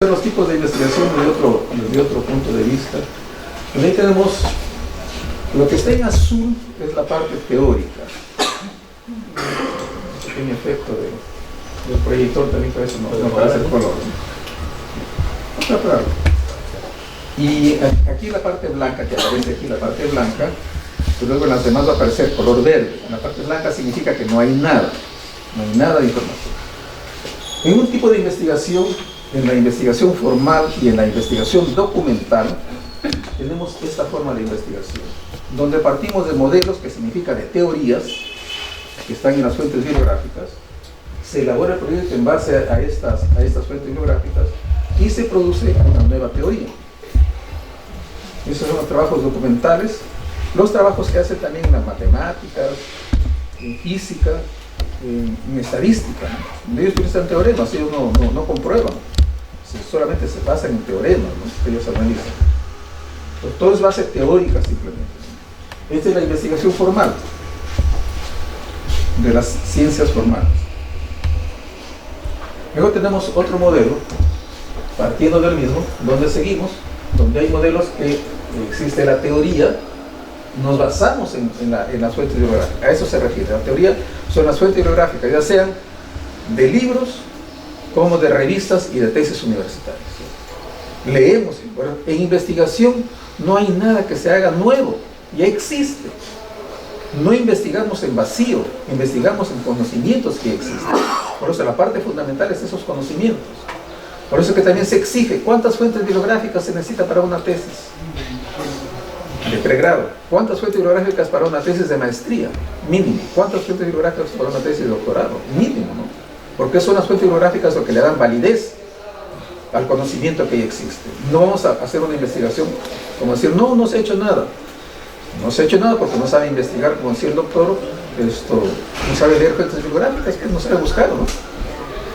Los tipos de investigación desde otro punto de vista. Ahí tenemos lo que está en azul, es la parte teórica. Un pequeño efecto del proyector también, por eso no parece el color, ¿no? Y aquí la parte blanca, que aparece aquí la parte blanca, y luego en las demás va a aparecer color verde. En la parte blanca significa que no hay nada de información. En un tipo de investigación, en la investigación formal y en la investigación documental, tenemos esta forma de investigación, donde partimos de modelos, que significa de teorías, que están en las fuentes bibliográficas, se elabora el proyecto en base a estas fuentes bibliográficas y se produce una nueva teoría. Esos son los trabajos documentales, los trabajos que hacen también en las matemáticas, en física, en estadística, ¿no? Ellos utilizan teoremas, ellos no comprueban, solamente se basan en teoremas, ¿no?, que ellos analizan. Entonces, todo es base teórica simplemente. Esta es la investigación formal de las ciencias formales. Luego tenemos otro modelo, partiendo del mismo, donde seguimos, donde hay modelos que existe la teoría, nos basamos en las fuentes bibliográficas. A eso se refiere. La teoría son las fuentes bibliográficas, ya sean de libros como de revistas y de tesis universitarias. Leemos. Bueno, en investigación no hay nada que se haga nuevo, ya existe. No investigamos en vacío, investigamos en conocimientos que existen. Por eso la parte fundamental es esos conocimientos. Por eso que también se exige cuántas fuentes bibliográficas se necesita para una tesis de pregrado, cuántas fuentes bibliográficas para una tesis de maestría, mínimo, cuántas fuentes bibliográficas para una tesis de doctorado, mínimo, ¿no? Porque son las fuentes bibliográficas lo que le dan validez al conocimiento que ya existe. No vamos a hacer una investigación como decir, no se ha hecho nada. No se ha hecho nada porque no sabe investigar, como decía el doctor, no sabe leer fuentes bibliográficas, que no sabe buscar, ¿no?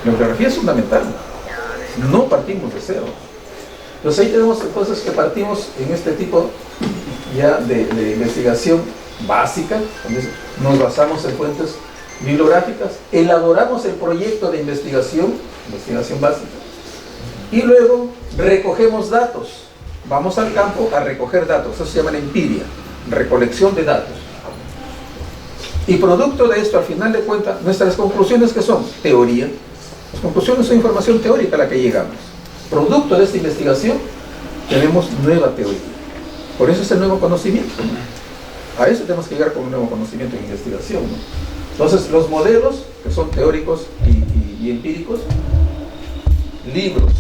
La bibliografía es fundamental. No partimos de cero. Entonces ahí tenemos entonces que partimos en este tipo ya de investigación básica, donde nos basamos en fuentes bibliográficas, elaboramos el proyecto de investigación básica, y luego recogemos datos. Vamos al campo a recoger datos, eso se llama la empiria, recolección de datos. Y producto de esto, al final de cuentas, nuestras conclusiones, ¿qué son? Teoría. Las conclusiones son información teórica a la que llegamos. Producto de esta investigación, tenemos nueva teoría. Por eso es el nuevo conocimiento, ¿no? A eso tenemos que llegar con un nuevo conocimiento en investigación, ¿no? Entonces, los modelos, que son teóricos y empíricos, libros,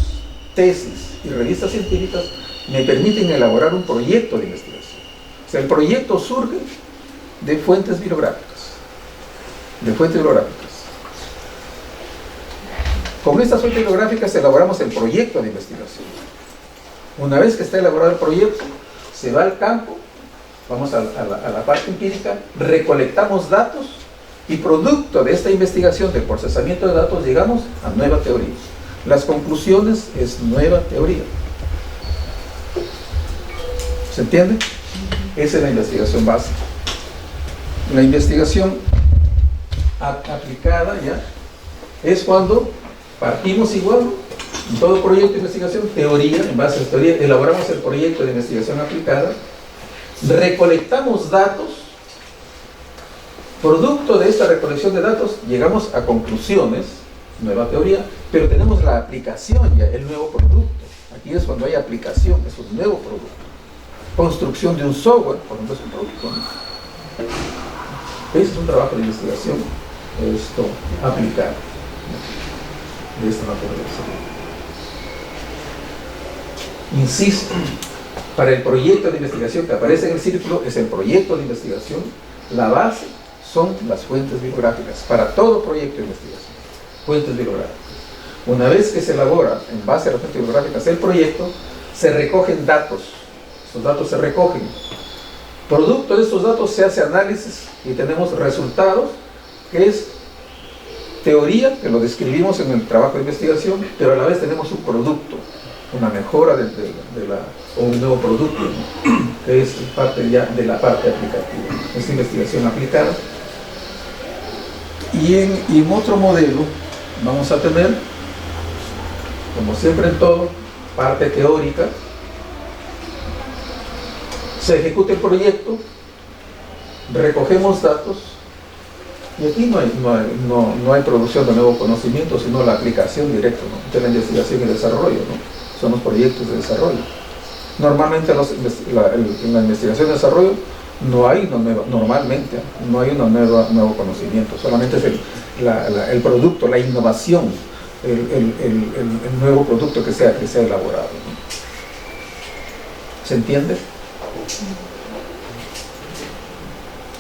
tesis y revistas científicas, me permiten elaborar un proyecto de investigación. O sea, el proyecto surge de fuentes bibliográficas. Con estas fuentes bibliográficas elaboramos el proyecto de investigación. Una vez que está elaborado el proyecto, se va al campo, vamos a la parte empírica, recolectamos datos y producto de esta investigación del procesamiento de datos llegamos a nueva teoría. Las conclusiones es nueva teoría. ¿Se entiende? Esa es la investigación básica. La investigación aplicada ya es cuando partimos igual, en todo proyecto de investigación, teoría, en base a la teoría, elaboramos el proyecto de investigación aplicada, recolectamos datos, producto de esta recolección de datos, llegamos a conclusiones, nueva teoría, pero tenemos la aplicación ya, el nuevo producto. Aquí es cuando hay aplicación, es un nuevo producto. Construcción de un software, por ejemplo, es un producto, ¿no? Ese es un trabajo de investigación aplicado de esta naturaleza. Insisto, para el proyecto de investigación que aparece en el círculo, es el proyecto de investigación, la base son las fuentes bibliográficas, para todo proyecto de investigación, fuentes bibliográficas. Una vez que se elabora en base a las fuentes bibliográficas el proyecto, se recogen datos, esos datos se recogen. Producto de estos datos se hace análisis y tenemos resultados, que es teoría, que lo describimos en el trabajo de investigación, pero a la vez tenemos un producto, una mejora o un nuevo producto, ¿no?, que es parte ya de la parte aplicativa, esta investigación aplicada. Y en otro modelo vamos a tener como siempre en todo, parte teórica, se ejecuta el proyecto, recogemos datos, y aquí no hay producción de nuevo conocimiento, sino la aplicación directa, ¿no?, de la investigación y desarrollo, ¿no? Son los proyectos de desarrollo. Normalmente en la investigación y desarrollo normalmente no hay un nuevo conocimiento, solamente es el producto, la innovación, el nuevo producto que sea elaborado, ¿no? ¿Se entiende?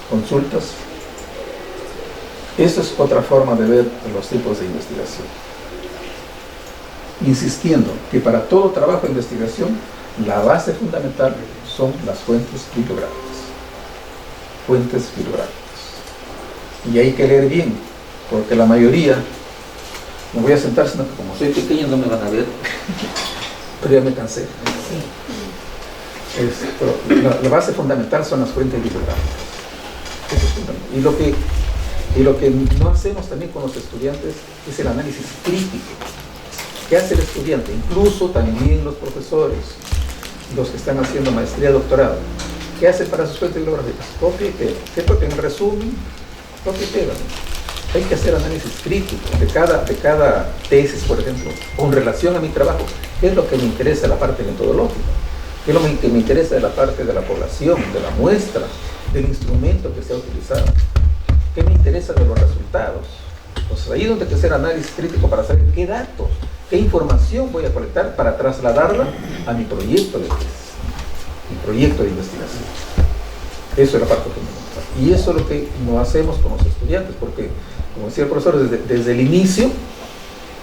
¿Consultas? Esa es otra forma de ver los tipos de investigación. Insistiendo que para todo trabajo de investigación, la base fundamental son las fuentes bibliográficas. Fuentes bibliográficas. Y hay que leer bien, porque la mayoría, me voy a sentar, sino que como soy pequeño no me van a ver, pero ya me cansé. La base fundamental son las fuentes bibliográficas. Eso es fundamental. Y lo que no hacemos también con los estudiantes es el análisis crítico. ¿Qué hace el estudiante? Incluso también los profesores, los que están haciendo maestría, doctorado, ¿qué hacen para sus fuentes bibliográficas? Copia y pega. ¿Cierto? Que en resumen, copia y pega. Hay que hacer análisis crítico de cada tesis, por ejemplo, con relación a mi trabajo. ¿Qué es lo que me interesa de la parte metodológica? ¿Qué es lo que me interesa de la parte de la población, de la muestra, del instrumento que se ha utilizado? ¿Qué me interesa de los resultados? Entonces ahí es donde hay que hacer análisis crítico para saber qué datos, qué información voy a colectar para trasladarla a mi proyecto de tesis, mi proyecto de investigación. Eso es la parte fundamental. Y eso es lo que no hacemos con los estudiantes, porque, como decía el profesor, desde el inicio,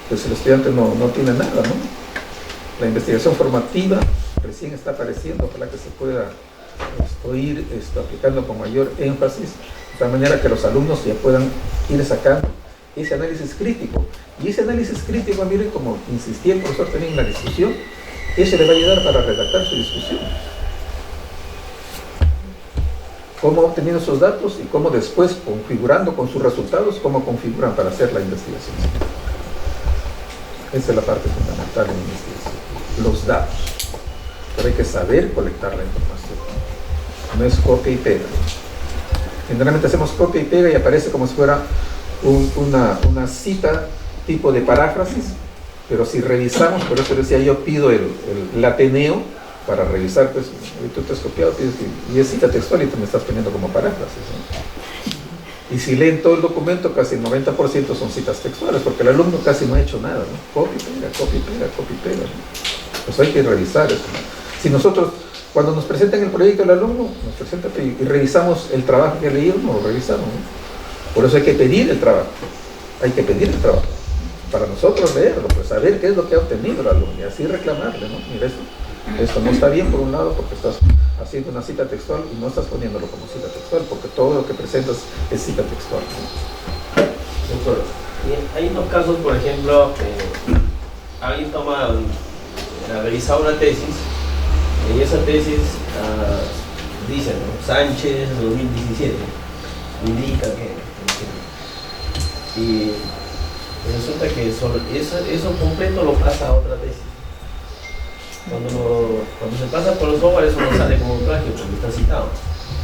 pues el estudiante no tiene nada, ¿no? La investigación formativa recién está apareciendo, ojalá que se pueda ir aplicando con mayor énfasis, de tal manera que los alumnos ya puedan ir sacando ese análisis crítico. Y ese análisis crítico, miren, como insistía el profesor también en la discusión, eso le va a ayudar para redactar su discusión. Cómo obteniendo esos datos y cómo después, configurando con sus resultados, cómo configuran para hacer la investigación. Esa es la parte fundamental en la investigación. Los datos. Pero hay que saber colectar la información. No es copia y pega. Generalmente hacemos copia y pega y aparece como si fuera una cita tipo de paráfrasis, pero si revisamos, por eso decía yo pido el Ateneo para revisar, pues tú te has copiado y es cita textual y tú me estás poniendo como paráfrasis, ¿no? Y si leen todo el documento, casi el 90% son citas textuales, porque el alumno casi no ha hecho nada, ¿no? Copia y pega, copia y pega, copia y pega, ¿no? Pues hay que revisar eso, ¿no? Si nosotros, cuando nos presentan el proyecto el alumno, nos presenta y revisamos el trabajo que ha leído, no lo revisamos, ¿no? Por eso hay que pedir el trabajo, para nosotros leerlo, pues saber qué es lo que ha obtenido el alumno y así reclamarle, ¿no? Mira, esto no está bien por un lado porque estás haciendo una cita textual y no estás poniéndolo como cita textual porque todo lo que presentas es cita textual, ¿no? Doctor, hay unos casos, por ejemplo, alguien ha revisado una tesis y esa tesis dice, ¿no? Sánchez 2017 indica que y resulta que eso completo lo pasa a otra tesis. Cuando se pasa por los óvares eso no sale como plagio porque está citado,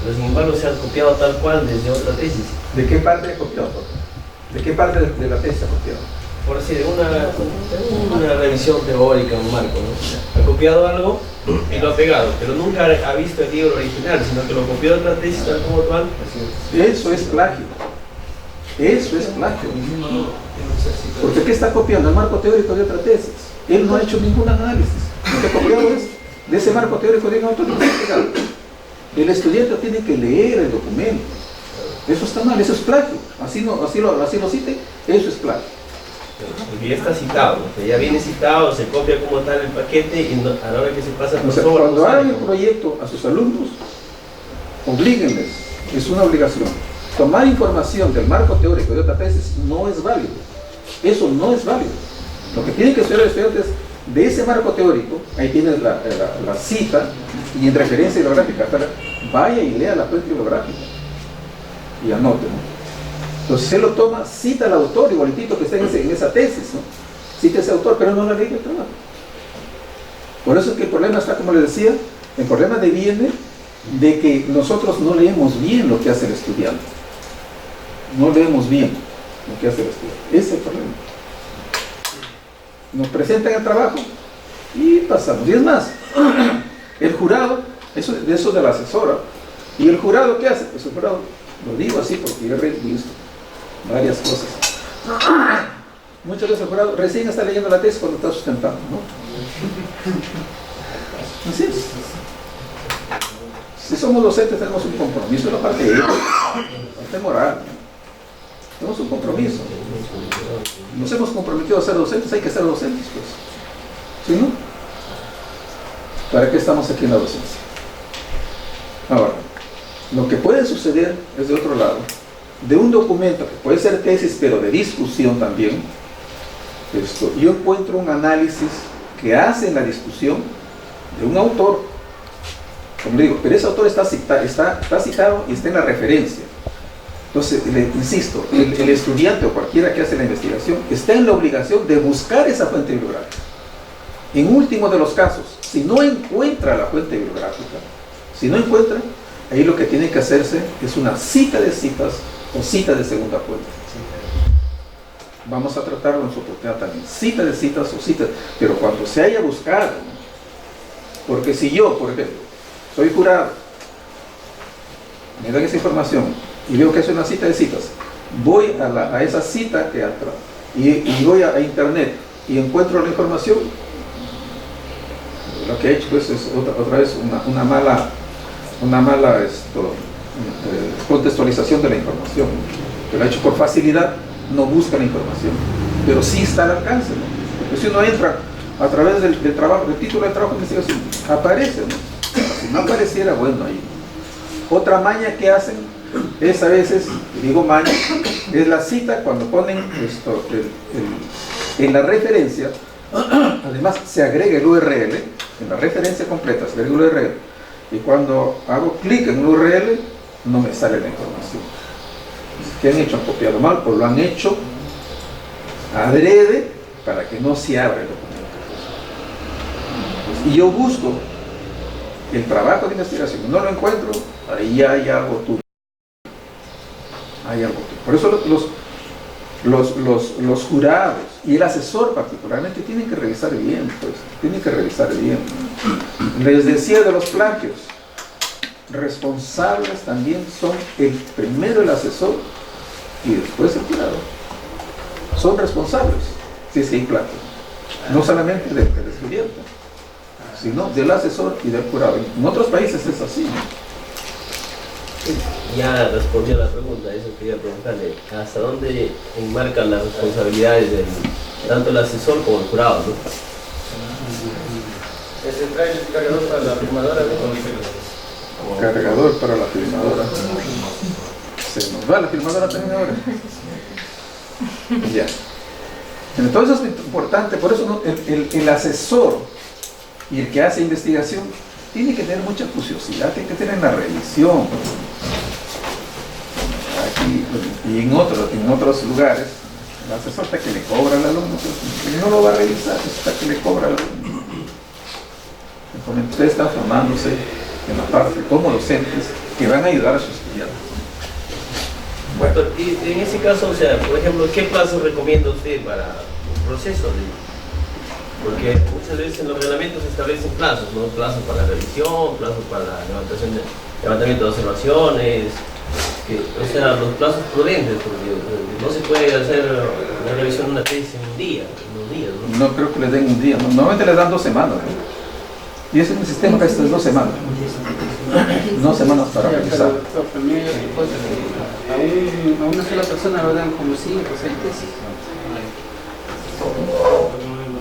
pero sin embargo se ha copiado tal cual desde otra tesis. ¿De qué parte ha copiado? ¿De qué parte de la tesis ha copiado? Por decir, una revisión teórica, un marco, ¿no? Ha copiado algo y lo ha pegado, pero nunca ha visto el libro original, sino que lo copió de otra tesis tal como tal. Eso es plagio. Eso es plagio. Porque ¿qué está copiando? El marco teórico de otra tesis. Él no ha hecho ningún análisis. Lo que ha copiado es de ese marco teórico de otro tesis. El estudiante tiene que leer el documento. Eso está mal, eso es plagio. Así lo cite, eso es plagio. Porque ya está citado, ya viene citado, se copia como tal el paquete y a la hora que se pasa por sobre. Cuando hagan el proyecto a sus alumnos, oblíguenles, es una obligación. Tomar información del marco teórico de otra tesis no es válido. Eso no es válido. Lo que tienen que estudiar los estudiantes de ese marco teórico, ahí tienes la cita y en referencia bibliográfica, vaya y lea la fuente bibliográfica y anote, ¿no? Entonces él lo toma, cita al autor igualitito que está en esa tesis, ¿no? cita ese autor, pero no la ley del trabajo. Por eso es que el problema está, como les decía, el problema viene de que nosotros no leemos bien lo que hace el estudiante. No leemos bien lo que hace el estudiante. Ese es el problema. Nos presentan el trabajo y pasamos. Y es más, el jurado, eso de la asesora, ¿y el jurado qué hace? Pues el jurado, lo digo así porque yo he visto varias cosas. Muchas veces el jurado recién está leyendo la tesis cuando está sustentando, ¿no? Así es. Si somos docentes tenemos un compromiso en la parte ética, la parte moral, ¿no? Tenemos un compromiso. Nos hemos comprometido a ser docentes, hay que ser docentes, pues. ¿Sí, no? ¿Para qué estamos aquí en la docencia? Ahora, lo que puede suceder es de otro lado, de un documento que puede ser tesis, pero de discusión también. Yo encuentro un análisis que hace en la discusión de un autor, como digo, pero ese autor está citado y está en la referencia. Entonces, insisto, el estudiante o cualquiera que hace la investigación está en la obligación de buscar esa fuente bibliográfica. En último de los casos, si no encuentra la fuente bibliográfica, ahí lo que tiene que hacerse es una cita de citas o cita de segunda fuente. Vamos a tratarlo en su oportunidad también, cita de citas o citas, pero cuando se haya buscado, ¿no? Porque si yo, por ejemplo, soy jurado, me dan esa información y veo que es una cita de citas, voy a esa cita que atrás y voy a internet y encuentro la información, lo que he hecho pues es otra vez una mala contextualización de la información, que lo ha hecho por facilidad, no busca la información, pero sí está al alcance, ¿no? Porque si uno entra a través del trabajo, del título del trabajo de investigación, aparece, ¿no? Si no apareciera, bueno, ahí. Otra maña que hacen es a veces, digo maña, es la cita cuando ponen en la referencia, además se agrega el URL, en la referencia completa se agrega el URL, y cuando hago clic en el URL, no me sale la información. ¿Qué han hecho? Han copiado mal, o lo han hecho adrede para que no se abra el documento. Y yo busco el trabajo de investigación, no lo encuentro, ahí hay algo tuyo. Hay algo tuyo. Por eso los jurados y el asesor particularmente tienen que revisar bien, pues, tienen que revisar bien. Les decía de los plagios, responsables también son primero el asesor y después el jurado. Son responsables si es que hay plagio, no solamente del estudiante, sino del asesor y del jurado. En otros países es así, ¿no? Ya respondió a la pregunta, eso quería preguntarle, ¿hasta dónde enmarcan las responsabilidades de tanto el asesor como el jurado, ¿no? ¿Es el trae el cargador para la firmadora? Cargador para la firmadora. Se nos va la firmadora también ahora. Ya. Entonces es importante, por eso el asesor y el que hace investigación tiene que tener mucha curiosidad, tiene que tener la revisión. Aquí y en otros lugares, el asesor está que le cobra al alumno, pues, no lo va a revisar, está que le cobra al alumno. Entonces, ustedes están formándose en la parte como docentes que van a ayudar a sus estudiantes. Bueno, y en ese caso, o sea, por ejemplo, ¿qué plazo recomienda usted para un proceso? Porque muchas veces en los reglamentos se establecen plazos, ¿no? Plazos para la revisión, plazos para la levantamiento de observaciones, o sea, los plazos prudentes, porque no se puede hacer una revisión de una tesis en un día, en 2 días, ¿no? No creo que les den un día, ¿no? Normalmente les dan 2 semanas, ¿no? Y ese es un sistema que es 2 semanas. 2 semanas para revisar. A una sola persona lo dan como 5 o 6 tesis.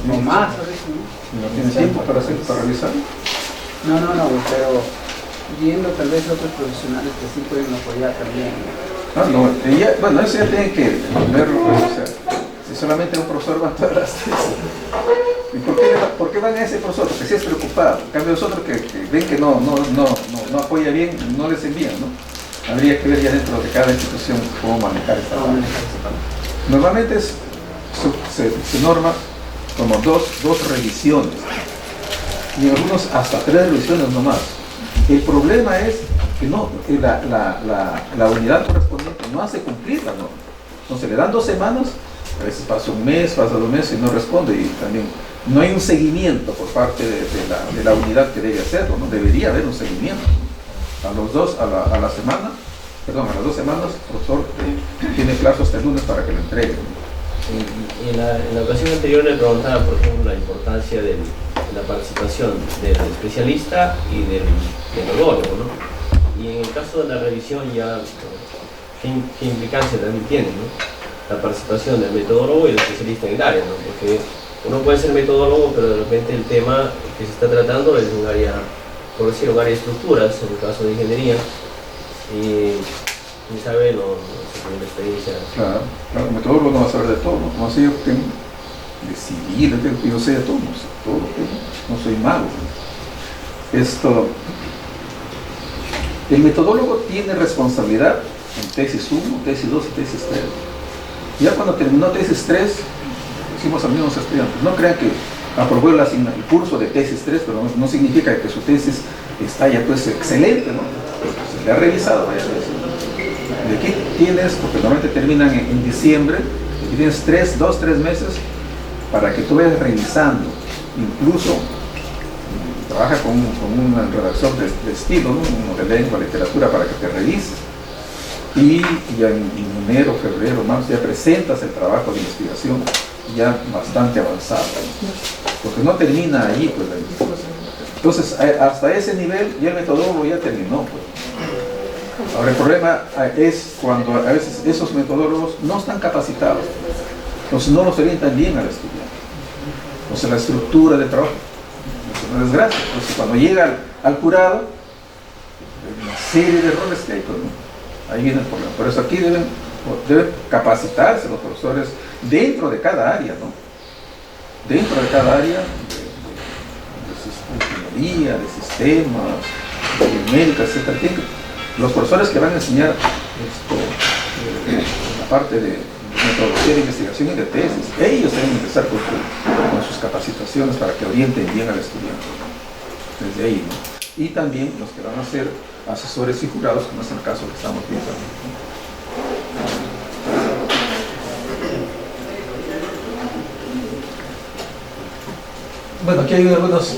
O más, a veces, ¿no? ¿No tiene tiempo para revisar? No, pero viendo tal vez otros profesionales que sí pueden apoyar también. No, bueno, eso ya tienen que verlo, pues, o sea, si solamente un profesor va a todas las tesis. ¿Y por qué van a ese profesor? Porque sí es preocupado. En cambio, los otros que ven que no apoya bien, no les envían, ¿no? Habría que ver ya dentro de cada institución cómo manejar esta parte. Normalmente se norma como dos revisiones, y algunos hasta 3 revisiones nomás. El problema es que no, la unidad correspondiente no hace cumplir la norma. Entonces le dan 2 semanas, a veces pasa un mes, pasa 2 meses y no responde, y también no hay un seguimiento por parte de la unidad que debe hacerlo, ¿no? Debería haber un seguimiento, ¿no? A las 2 semanas, el profesor tiene plazo hasta el lunes para que lo entregue, ¿no? En la ocasión anterior le preguntaba, por ejemplo, la importancia de la participación del especialista y del metodólogo, ¿no? Y en el caso de la revisión ya, ¿qué implicancia también tiene, ¿no? La participación del metodólogo y el especialista en el área, ¿no? Porque uno puede ser metodólogo, pero de repente el tema que se está tratando es un área, por decir, un área de estructuras, en el caso de ingeniería, y sabe, no tiene la experiencia. Claro, el metodólogo no va a saber de todo, ¿no? No sé, yo tengo de civil, yo sé de todo, no sé todo, no soy mago, ¿no? El metodólogo tiene responsabilidad en tesis 1, tesis 2 y tesis 3. Ya cuando terminó tesis 3, decimos a los mismos estudiantes, no crean que aprobó el curso de tesis 3, pero no significa que su tesis está ya pues excelente, ¿no? Se le ha revisado varias veces. Y aquí tienes, porque normalmente terminan en diciembre, y tienes 2-3 meses para que tú vayas revisando. Incluso trabaja con un redactor de estilo, ¿no? Uno de lengua, literatura, para que te revise. Y ya en enero, febrero, marzo, ya presentas el trabajo de investigación ya bastante avanzado, ¿no? Porque no termina allí, pues, la investigación. Entonces, hasta ese nivel ya el metodólogo ya terminó, pues. Ahora, el problema es cuando a veces esos metodólogos no están capacitados, entonces no los orientan bien al estudiante. Entonces, la estructura del trabajo es una desgracia. Entonces, cuando llega al jurado, hay una serie de errores que hay, pues, ¿no? Ahí viene el problema. Por eso aquí deben capacitarse los profesores dentro de cada área, ¿no? Dentro de cada área de ingeniería, de sistemas, de médica, etc. Los profesores que van a enseñar la parte de metodología de investigación y de tesis, ellos deben empezar con sus capacitaciones para que orienten bien al estudiante, ¿no? Desde ahí, ¿no? Y también los que van a ser asesores y jurados, como es el caso que estamos viendo, ¿no? Bueno, aquí hay algunas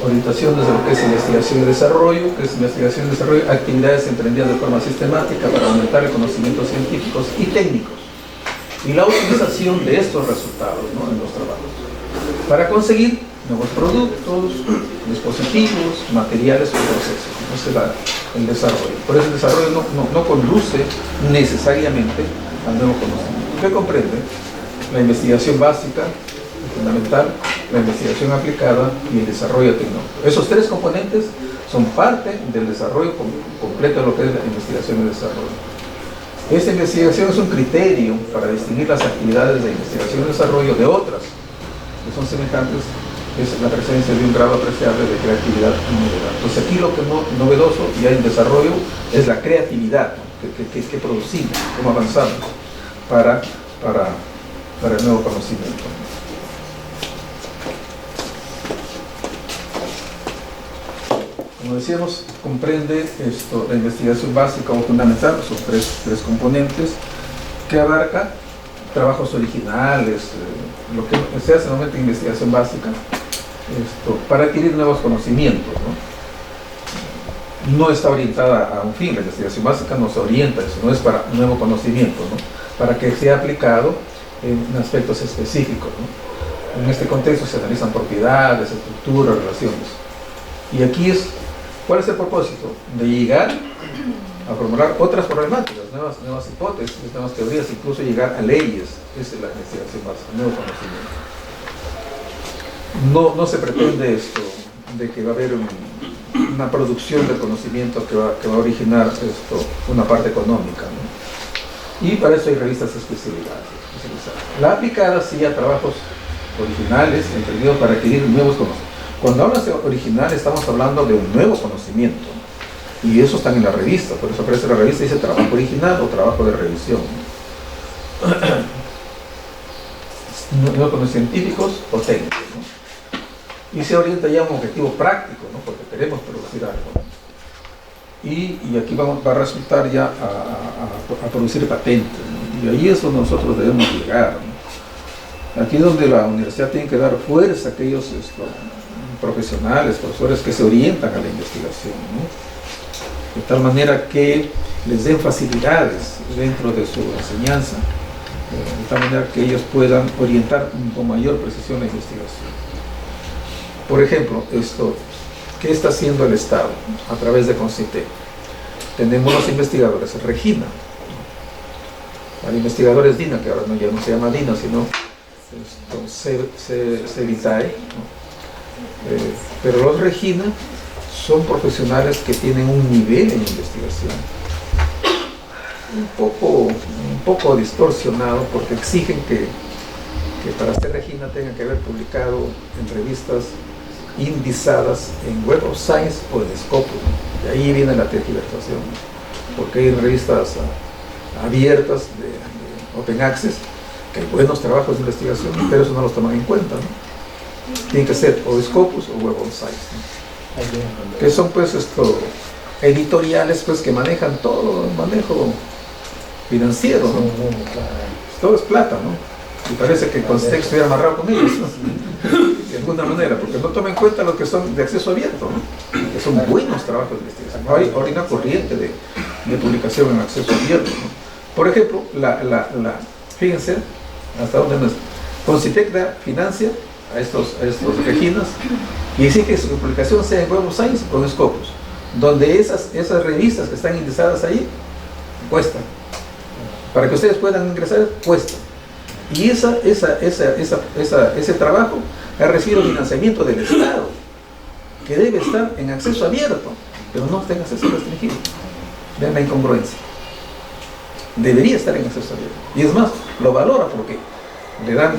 orientaciones de lo que es investigación y desarrollo, que es investigación y desarrollo, actividades emprendidas de forma sistemática para aumentar el conocimiento científicos y técnicos, y la utilización de estos resultados, ¿no? En los trabajos, para conseguir nuevos productos, dispositivos, materiales o procesos. Ese es el desarrollo. Por eso el desarrollo no conduce necesariamente al nuevo conocimiento. ¿Qué comprende? La investigación básica, fundamental, la investigación aplicada y el desarrollo tecnológico. Esos 3 componentes son parte del desarrollo completo de lo que es la investigación y desarrollo. Esta investigación es un criterio para distinguir las actividades de investigación y desarrollo de otras que son semejantes, es la presencia de un grado apreciable de creatividad y novedad. Entonces aquí lo que es novedoso ya en desarrollo es la creatividad, ¿no? que producimos, cómo avanzamos para el nuevo conocimiento. Como decíamos, comprende la investigación básica o fundamental, son tres componentes que abarca trabajos originales, lo que se hace normalmente en investigación básica, para adquirir nuevos conocimientos, ¿no? No está orientada a un fin, la investigación básica nos orienta, eso no es para nuevo conocimiento, ¿no? Para que sea aplicado en aspectos específicos, ¿no? En este contexto se analizan propiedades, estructuras, relaciones. Y aquí ¿cuál es el propósito? De llegar a formular otras problemáticas, nuevas hipótesis, nuevas teorías, incluso llegar a leyes. Esa es la investigación básica, nuevo conocimiento. No se pretende de que va a haber una producción de conocimiento que va a originar una parte económica, ¿no? Y para eso hay revistas especializadas. La aplicada sí a trabajos originales, entendidos para adquirir nuevos conocimientos. Cuando hablas de original estamos hablando de un nuevo conocimiento, y eso está en la revista, por eso aparece la revista y dice trabajo original o trabajo de revisión. no con los científicos o técnicos, ¿no? Y se orienta ya a un objetivo práctico, ¿no? Porque queremos producir algo, ¿no? Y aquí va a resultar ya a producir patentes, ¿no? Y ahí es donde nosotros debemos llegar, ¿no? Aquí es donde la universidad tiene que dar fuerza a aquellos profesionales, profesores que se orientan a la investigación, ¿no? De tal manera que les den facilidades dentro de su enseñanza, de tal manera que ellos puedan orientar con mayor precisión la investigación. Por ejemplo, ¿qué está haciendo el Estado a través de CONCITEC? Tenemos los investigadores Regina, hay investigadores DINA, que ahora ya no se llama DINA, sino CEVITAE, ¿no? Pero los Regina son profesionales que tienen un nivel en investigación un poco distorsionado, porque exigen que para ser Regina tengan que haber publicado en revistas indizadas en Web of Science o en Scopus, ¿no? Y ahí viene la tergiversación, ¿no? Porque hay revistas abiertas de Open Access que hay buenos trabajos de investigación, pero eso no los toman en cuenta, ¿no? Tiene que ser o Scopus o Web of Science, ¿no? Que son pues editoriales pues que manejan todo el manejo financiero, ¿no? Todo es plata, ¿no? Y parece que el CONCITEC estuviera amarrado con ellos, ¿no? De alguna manera, porque no toman en cuenta los que son de acceso abierto, ¿no? Que son buenos trabajos de investigación. Hay una corriente de publicación en acceso abierto, ¿no? Por ejemplo, fíjense hasta dónde nos CONCITEC financia a estos Reginas, y dice que su publicación sea en Web of Science con Scopus, donde esas revistas que están indizadas ahí cuestan. Para que ustedes puedan ingresar, cuesta. Y ese trabajo ha recibido financiamiento del Estado, que debe estar en acceso abierto, pero no está en acceso restringido. Vean la incongruencia. Debería estar en acceso abierto. Y es más, lo valora porque le dan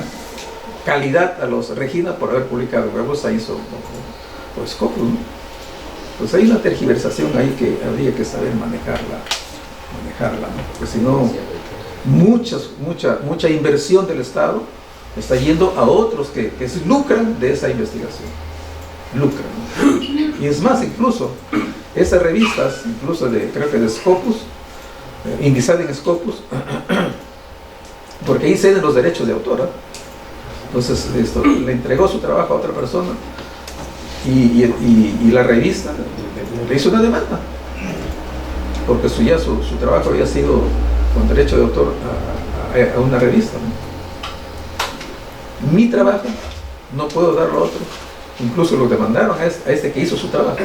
calidad a los Regina por haber publicado Web of Science o Scopus, ¿no? Pues hay una tergiversación ahí que habría que saber manejarla, ¿no? Porque si no, mucha inversión del Estado está yendo a otros que se lucran de esa investigación. Lucran, ¿no? Y es más, incluso esas revistas, creo que de Scopus, indizada en Scopus, porque ahí ceden los derechos de autor, ¿eh? Entonces le entregó su trabajo a otra persona y la revista le hizo una demanda, porque su trabajo había sido con derecho de autor a una revista, ¿no? Mi trabajo no puedo darlo a otro, incluso lo demandaron a este que hizo su trabajo.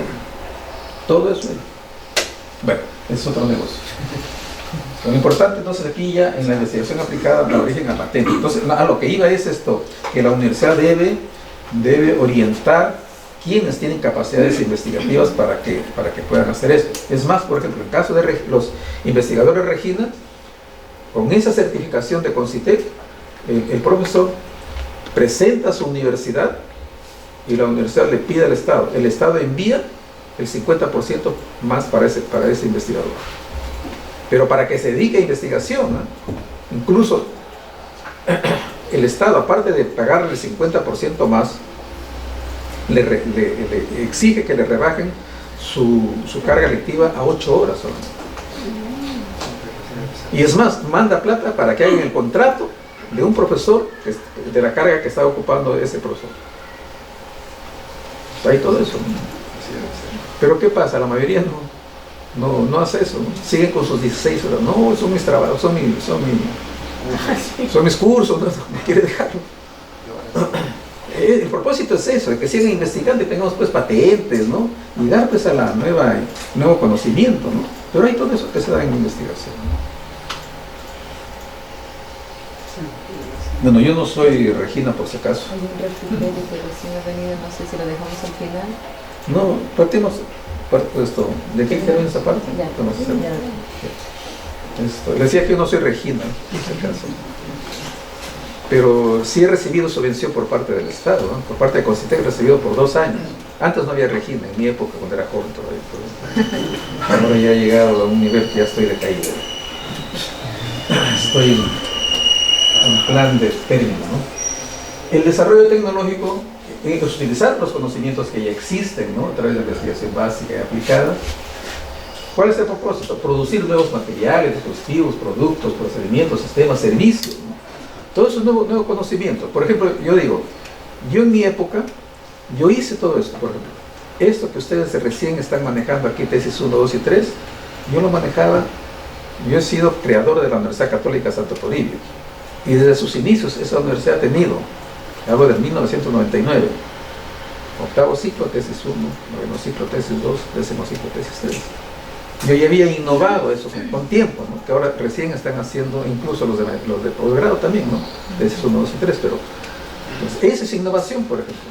Todo eso. Bueno, es otro negocio. Lo importante entonces aquí ya en la investigación aplicada da origen a patente. Entonces a lo que iba es que la universidad debe orientar quienes tienen capacidades investigativas para que puedan hacer esto. Es más, por ejemplo, en el caso de los investigadores Regina, con esa certificación de CONCITEC, el profesor presenta a su universidad y la universidad le pide al Estado. El Estado envía el 50% más para ese investigador. Pero para que se dedique a investigación, ¿no? Incluso el Estado, aparte de pagarle el 50% más, le exige que le rebajen su carga lectiva a 8 horas solamente. Y es más, manda plata para que hagan el contrato de un profesor de la carga que está ocupando ese profesor. Hay todo eso, ¿no? Pero ¿qué pasa? La mayoría no hace eso, ¿no? Siguen con sus 16 horas. No, son mis trabajos, son mis cursos, no quiere dejarlo. El propósito es eso, de que sigan investigando y tengamos pues patentes, ¿no? Y dar pues a la nuevo conocimiento, ¿no? Pero hay todo eso que se da en investigación, ¿no? Bueno, yo no soy Regina por si acaso. Hay un refrigerio que recién ha venido, no sé si lo dejamos al final. No, partimos ¿de qué quedó en esa parte? Ya, Les decía que yo no soy Regina, por si acaso. Pero sí he recibido subvención por parte del Estado, ¿no? Por parte de CONCITEC he recibido por 2 años. Antes no había Regina, en mi época cuando era joven todavía. Pero ahora ya he llegado a un nivel que ya estoy decaído. Estoy en plan de término, ¿no? El desarrollo tecnológico es utilizar los conocimientos que ya existen, ¿no? A través de la investigación básica y aplicada. ¿Cuál es el propósito? Producir nuevos materiales, dispositivos, productos, procedimientos, sistemas, servicios, ¿no? Todo eso es nuevo conocimiento. Por ejemplo, yo digo, yo en mi época, yo hice todo esto, por ejemplo. Esto que ustedes recién están manejando aquí, tesis 1, 2 y 3, yo lo manejaba, yo he sido creador de la Universidad Católica Santo Toribio. Y desde sus inicios esa universidad ha tenido, hablo del 1999, octavo ciclo, tesis 1, noveno ciclo, tesis 2, décimo ciclo, tesis 3. Yo ya había innovado eso con tiempo, ¿no? Que ahora recién están haciendo, incluso los de posgrado también, ¿no? Tesis 1, 2 y 3, pero pues, esa es innovación, por ejemplo.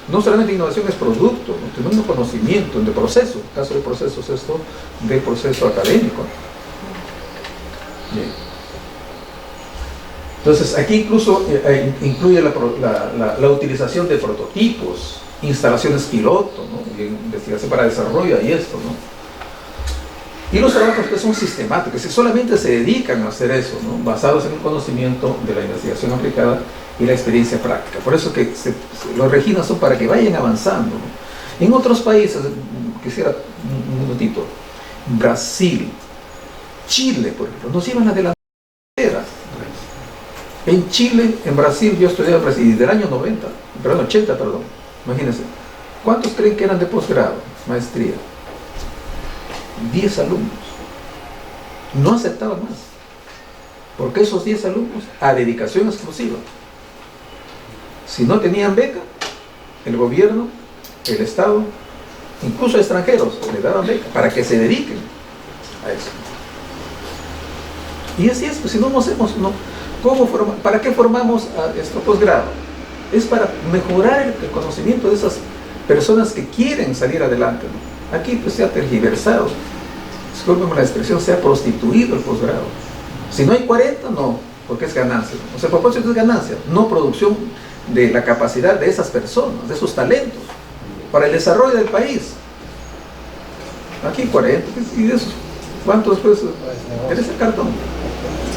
No solamente innovación es producto, ¿no? Teniendo conocimiento de proceso, en caso de procesos esto, del proceso académico. Bien. Entonces, aquí incluso incluye la utilización de prototipos, instalaciones piloto, ¿no? Y investigación para desarrollo y esto, ¿no? Y los trabajos que son sistemáticos, que solamente se dedican a hacer eso, ¿no? Basados en el conocimiento de la investigación aplicada y la experiencia práctica. Por eso que los regímenes son para que vayan avanzando, ¿no? En otros países, quisiera un minutito, Brasil, Chile, por ejemplo, nos llevan a la delantera. En Chile, en Brasil, yo estudié en Brasil del año 80, imagínense. ¿Cuántos creen que eran de posgrado, maestría? 10 alumnos. No aceptaban más. Porque esos 10 alumnos, a dedicación exclusiva. Si no tenían beca, el gobierno, el Estado, incluso extranjeros, le daban beca para que se dediquen a eso. Y así es, pues si no nos hacemos, no. ¿Para qué formamos a esto posgrado? Es para mejorar el conocimiento de esas personas que quieren salir adelante, ¿no? Aquí pues se ha tergiversado, discúlpenme la expresión, se ha prostituido el posgrado. Si no hay 40, no, porque es ganancia, ¿no? O sea, el propósito es ganancia, no producción de la capacidad de esas personas, de esos talentos, para el desarrollo del país. Aquí 40, y de esos, ¿cuántos pues? Eres el cartón.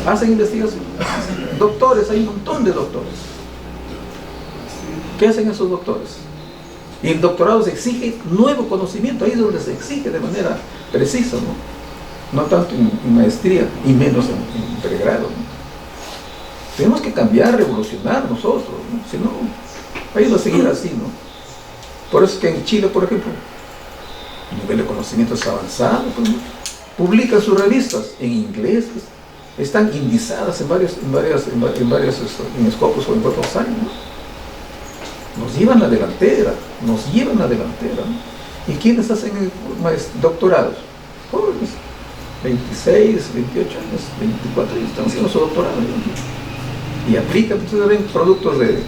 Hacen investigación. Doctores, hay un montón de doctores. ¿Qué hacen esos doctores? Y el doctorado se exige nuevo conocimiento, ahí es donde se exige de manera precisa, ¿no? No tanto en maestría y menos en pregrado, ¿no? Tenemos que cambiar, revolucionar nosotros, ¿no? Si no, ahí va a seguir así, ¿no? Por eso es que en Chile, por ejemplo, el nivel de conocimiento es avanzado, pues, ¿no? Publican sus revistas en inglés, pues, están indizadas en varios Scopus o en otros años, ¿no? Nos llevan a la delantera, ¿no? ¿Y quiénes hacen doctorados? Jóvenes, 26, 28 años, 24 años, están haciendo su doctorado, ¿no? Y aplican, ustedes ven productos de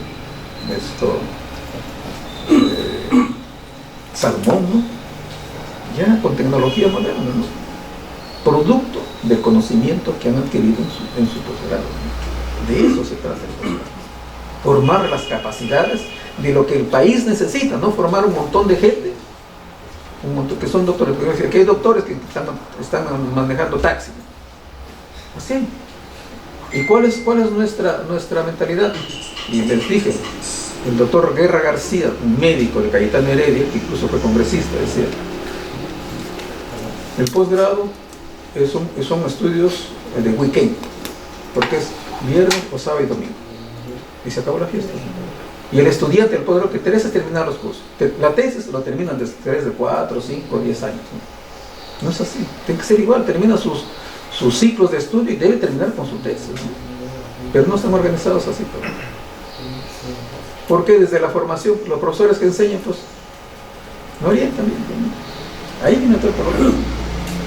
salmón, ¿no? Ya con tecnología moderna, ¿no? Producto del conocimiento que han adquirido en su posgrado. De eso se trata el posgrado. Formar las capacidades de lo que el país necesita, no formar un montón de gente, que son doctores, que hay doctores que están manejando taxi. Así. ¿Y cuál es nuestra mentalidad? Y les dije, el doctor Guerra García, un médico de Cayetano Heredia, que incluso fue congresista, decía, el posgrado son estudios de weekend, porque es viernes o sábado y domingo, y se acabó la fiesta. Y el estudiante del posgrado que interesa es terminar los cursos. La tesis lo terminan desde 4, 5, 10 años, ¿no? No es así, tiene que ser igual, termina sus ciclos de estudio y debe terminar con su tesis, ¿no? Pero no están organizados así, ¿no? Porque desde la formación, los profesores que enseñan, pues, no orientan bien, ¿no? Ahí viene todo el problema.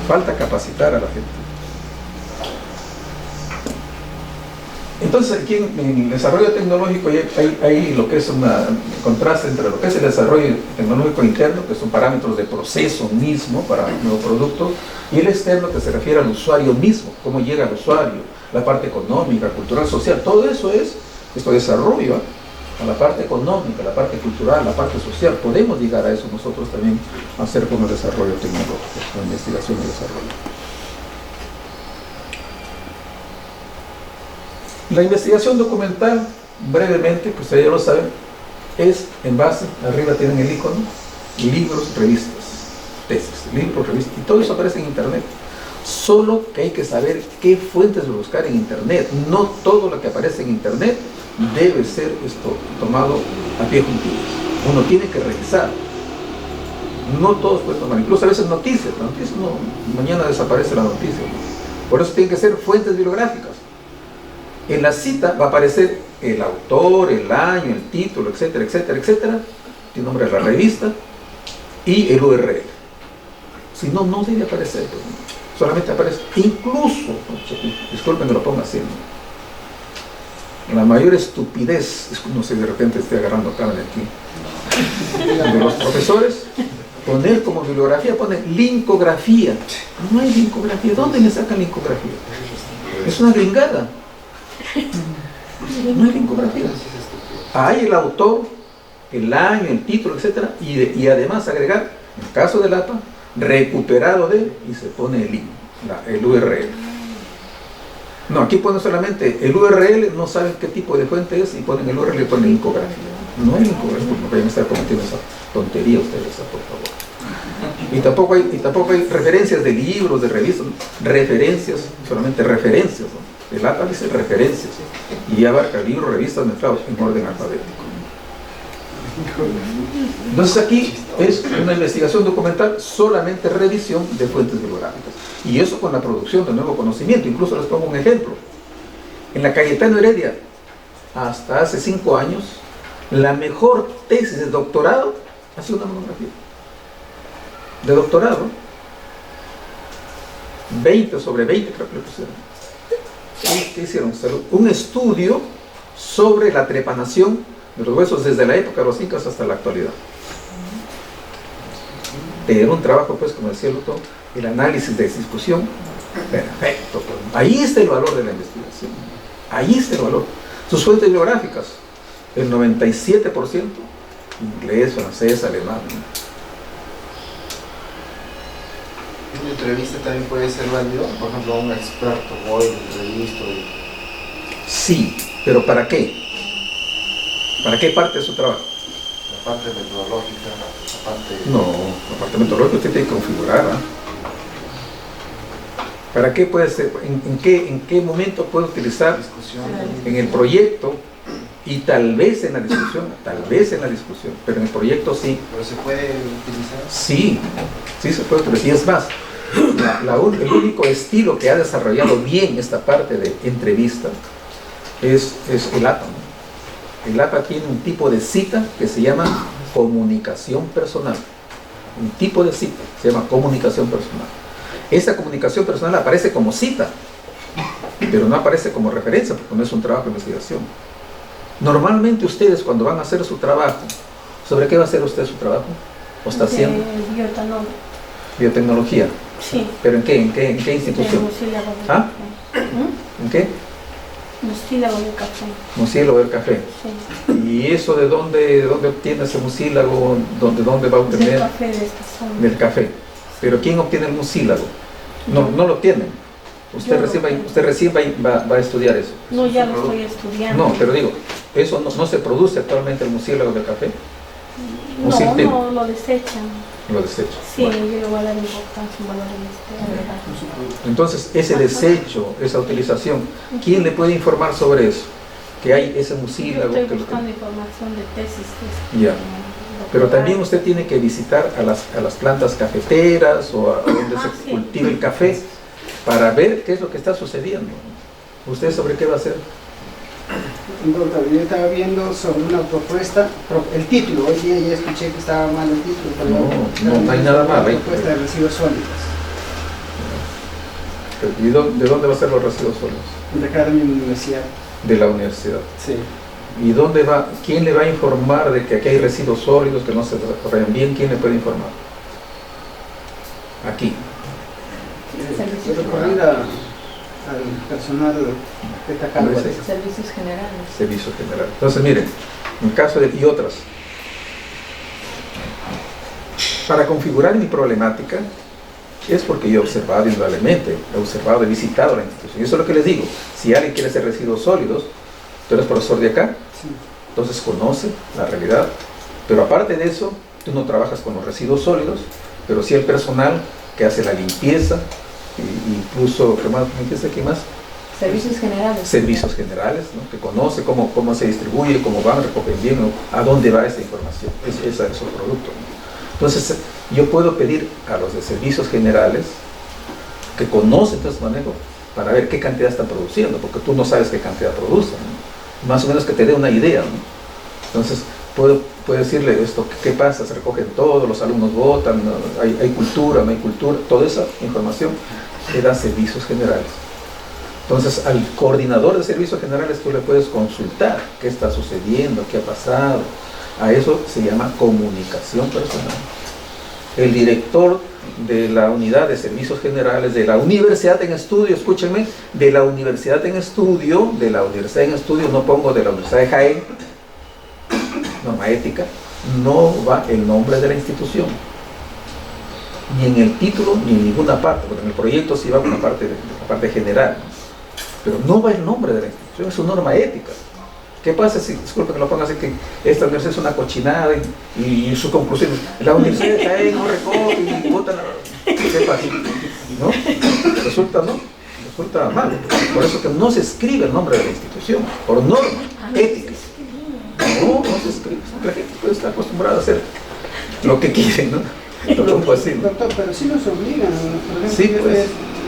Falta capacitar a la gente. Entonces aquí en el desarrollo tecnológico hay lo que es un contraste entre lo que es el desarrollo tecnológico interno, que son parámetros de proceso mismo para un nuevo producto, y el externo, que se refiere al usuario mismo, cómo llega al usuario, la parte económica, cultural, social, todo eso es esto desarrollo, a la parte económica, la parte cultural, la parte social. Podemos llegar a eso nosotros también, hacer con el desarrollo tecnológico, la investigación y desarrollo. La investigación documental brevemente, pues ustedes ya lo saben, es en base, arriba tienen el icono, libros, revistas, tesis, libros, revistas, y todo eso aparece en internet. Solo que hay que saber qué fuentes buscar en internet. No todo lo que aparece en internet debe ser tomado a pie juntillas. Uno tiene que revisar. No todos pueden tomar, incluso a veces noticias. La noticia no, mañana desaparece la noticia, ¿no? Por eso tienen que ser fuentes bibliográficas. En la cita va a aparecer el autor, el año, el título, etcétera, etcétera, etcétera, el nombre de la revista y el URL. Si no, no debe aparecer, pues, ¿no? Solamente aparece, incluso, disculpen que lo ponga así, ¿no? La mayor estupidez, no sé, de repente estoy agarrando cámara aquí, de los profesores, poner como bibliografía, ponen linkografía. No hay linkografía. ¿Dónde le sacan linkografía? Es una gringada. No hay linkografía. Hay el autor, el año, el título, etcétera, y además agregar, en el caso del APA, recuperado de, y se pone el link, el URL. No, aquí ponen solamente el URL, no saben qué tipo de fuente es, y ponen el URL y ponen linkografía. No hay linkografía, no vayan a estar cometiendo esa tontería ustedes, por favor. Y tampoco hay referencias de libros, de revistas, referencias, solamente referencias, ¿no? El APA dice referencias, y abarca libros, revistas mezclados en orden alfabético. Entonces aquí es una investigación documental, solamente revisión de fuentes bibliográficas, y eso con la producción de nuevo conocimiento. Incluso les pongo un ejemplo. En la Cayetano Heredia, hasta hace 5 años, la mejor tesis de doctorado ha sido una monografía de doctorado, 20 sobre 20 creo que le pusieron. ¿Qué hicieron? Un estudio sobre la trepanación de los huesos desde la época de los incas hasta la actualidad. Era un trabajo, pues, como decía el doctor, el análisis de discusión, perfecto. Pues. Ahí está el valor de la investigación. Ahí está el valor. Sus fuentes bibliográficas, el 97%, inglés, francés, alemán. ¿Una entrevista también puede ser válido? Por ejemplo, a un experto, voy, entrevisto y... Sí, pero ¿para qué? ¿Para qué parte de su trabajo? La parte metodológica, la parte... No, la parte metodológica usted tiene que configurar. ¿Eh? ¿Para qué puede ser? ¿En qué momento puede utilizar discusión? En el proyecto y tal vez en la discusión, pero en el proyecto sí. ¿Pero se puede utilizar? Sí, sí se puede utilizar. Y es más, el único estilo que ha desarrollado bien esta parte de entrevista es el APA, ¿no? El APA tiene un tipo de cita que se llama comunicación personal. Un tipo de cita se llama comunicación personal. Esa comunicación personal aparece como cita, pero no aparece como referencia, porque no es un trabajo de investigación. Normalmente ustedes, cuando van a hacer su trabajo, ¿sobre qué va a hacer usted su trabajo? ¿O está haciendo? Biotecnología. Sí. ¿Pero en qué? ¿En qué institución? ¿Ah? ¿En qué? Mucílago del café. Mucílago del café. Sí. ¿Y eso de dónde obtiene ese mucílago? ¿Dónde va a obtener? Del café de esta zona. Del café. ¿Pero quién obtiene el mucílago? No lo obtienen. Usted recién va a estudiar eso. No, ya lo estoy estudiando. No, pero digo, ¿eso no se produce actualmente el mucílago del café? No, lo desechan. Lo desecha. Sí, Bueno. yo le voy a dar importancia, un valor agregado. Entonces, ese desecho, esa utilización, ¿quién le puede informar sobre eso? Que hay ese Yo mucílago. estoy buscando información de tesis. Ya. Pero también usted tiene que visitar a las plantas cafeteras o a donde se cultiva el café para ver qué es lo que está sucediendo. ¿Usted sobre qué va a hacer? Doctor, yo estaba viendo sobre una propuesta, el título, hoy día ya escuché que estaba mal el título, pero No hay nada mal ahí. Propuesta de residuos sólidos. ¿Y de dónde va a ser los residuos sólidos? De acá de mi universidad. De la universidad. Sí. ¿Y dónde va? ¿Quién le va a informar de que aquí hay residuos sólidos que no se desarrollan bien? ¿Quién le puede informar? Aquí. Quiero correr al personal destacado. Servicios generales. Servicio general. Entonces, miren, en el caso de... y otras. Para configurar mi problemática, es porque yo he observado indudablemente, he visitado la institución. Y eso es lo que les digo. Si alguien quiere hacer residuos sólidos, tú eres profesor de acá, Sí. Entonces conoce la realidad, pero aparte de eso, tú no trabajas con los residuos sólidos, pero sí el personal que hace la limpieza, incluso, ¿qué más? ¿Qué más? Servicios generales. Servicios generales, ¿no? Que conoce cómo se distribuye, cómo van, recogen bien, ¿no? A dónde va esa información, esos productos, ¿no? Entonces, yo puedo pedir a los de servicios generales que conocen todo ese manejo para ver qué cantidad están produciendo, porque tú no sabes qué cantidad producen, ¿no? Más o menos que te dé una idea, ¿no? Entonces, puedo decirle esto, ¿qué pasa? Se recogen todo, los alumnos votan, ¿no? Hay cultura, no hay cultura, toda esa información que da servicios generales. Entonces, al coordinador de servicios generales tú le puedes consultar qué está sucediendo, qué ha pasado. A eso se llama comunicación personal. El director de la unidad de servicios generales de la universidad en estudio, escúchenme, de la universidad en estudio, no pongo de la Universidad de Jaén, norma ética, no va el nombre de la institución, ni en el título, ni en ninguna parte, porque en el proyecto sí va una parte, la parte general, ¿no? Pero no va el nombre de la institución, es su norma ética. ¿Qué pasa si, disculpe que lo ponga así, que esta universidad es una cochinada y su conclusión, la universidad de Jaén no recoge y vota la... ¿Qué pasa? ¿No? Resulta mal. Por eso que no se escribe el nombre de la institución, por norma ética. No se escribe. La gente puede estar acostumbrada a hacer lo que quiere, ¿no? Doctor, pero sí nos obligan, por ejemplo,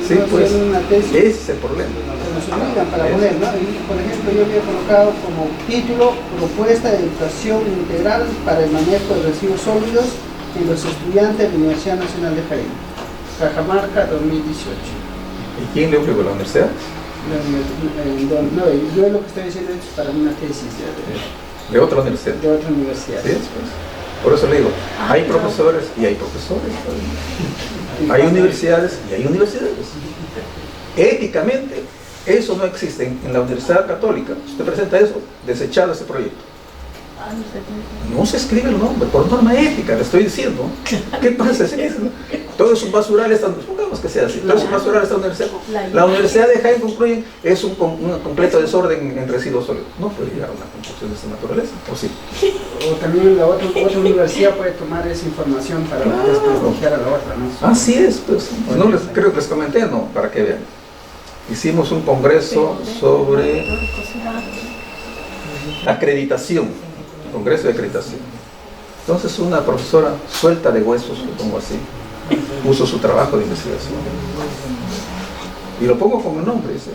sí, pues, una tesis, ese es el problema. nos obligan para poner, ¿no? Por ejemplo, yo había colocado como título propuesta de educación integral para el manejo de residuos sólidos en los estudiantes de la Universidad Nacional de Jaén, Cajamarca 2018. ¿Y quién le obligó a la universidad? No, yo lo que estoy diciendo es para una tesis de otra universidad. De otra universidad. Sí, pues. Por eso le digo, hay profesores y hay profesores. Hay universidades y hay universidades. Éticamente, eso no existe en la Universidad Católica. Usted presenta eso, desechado ese proyecto. No se escribe el nombre, por norma ética, le estoy diciendo. ¿Qué pasa? Todo es un basural, supongamos que sea así, todo es un basural esta universidad. La Universidad de Jaén concluye, es un completo desorden en residuos sólidos. No puede llegar a una conclusión de esta naturaleza, ¿o sí? O también la otra universidad puede tomar esa información para desprestigiar a la otra, ¿no? Así es, pues. No creo que les comenté, no, para que vean. Hicimos un congreso sobre acreditación. Congreso de acreditación. Entonces una profesora suelta de huesos, lo pongo así, puso su trabajo de investigación. Y lo pongo como nombre, dice,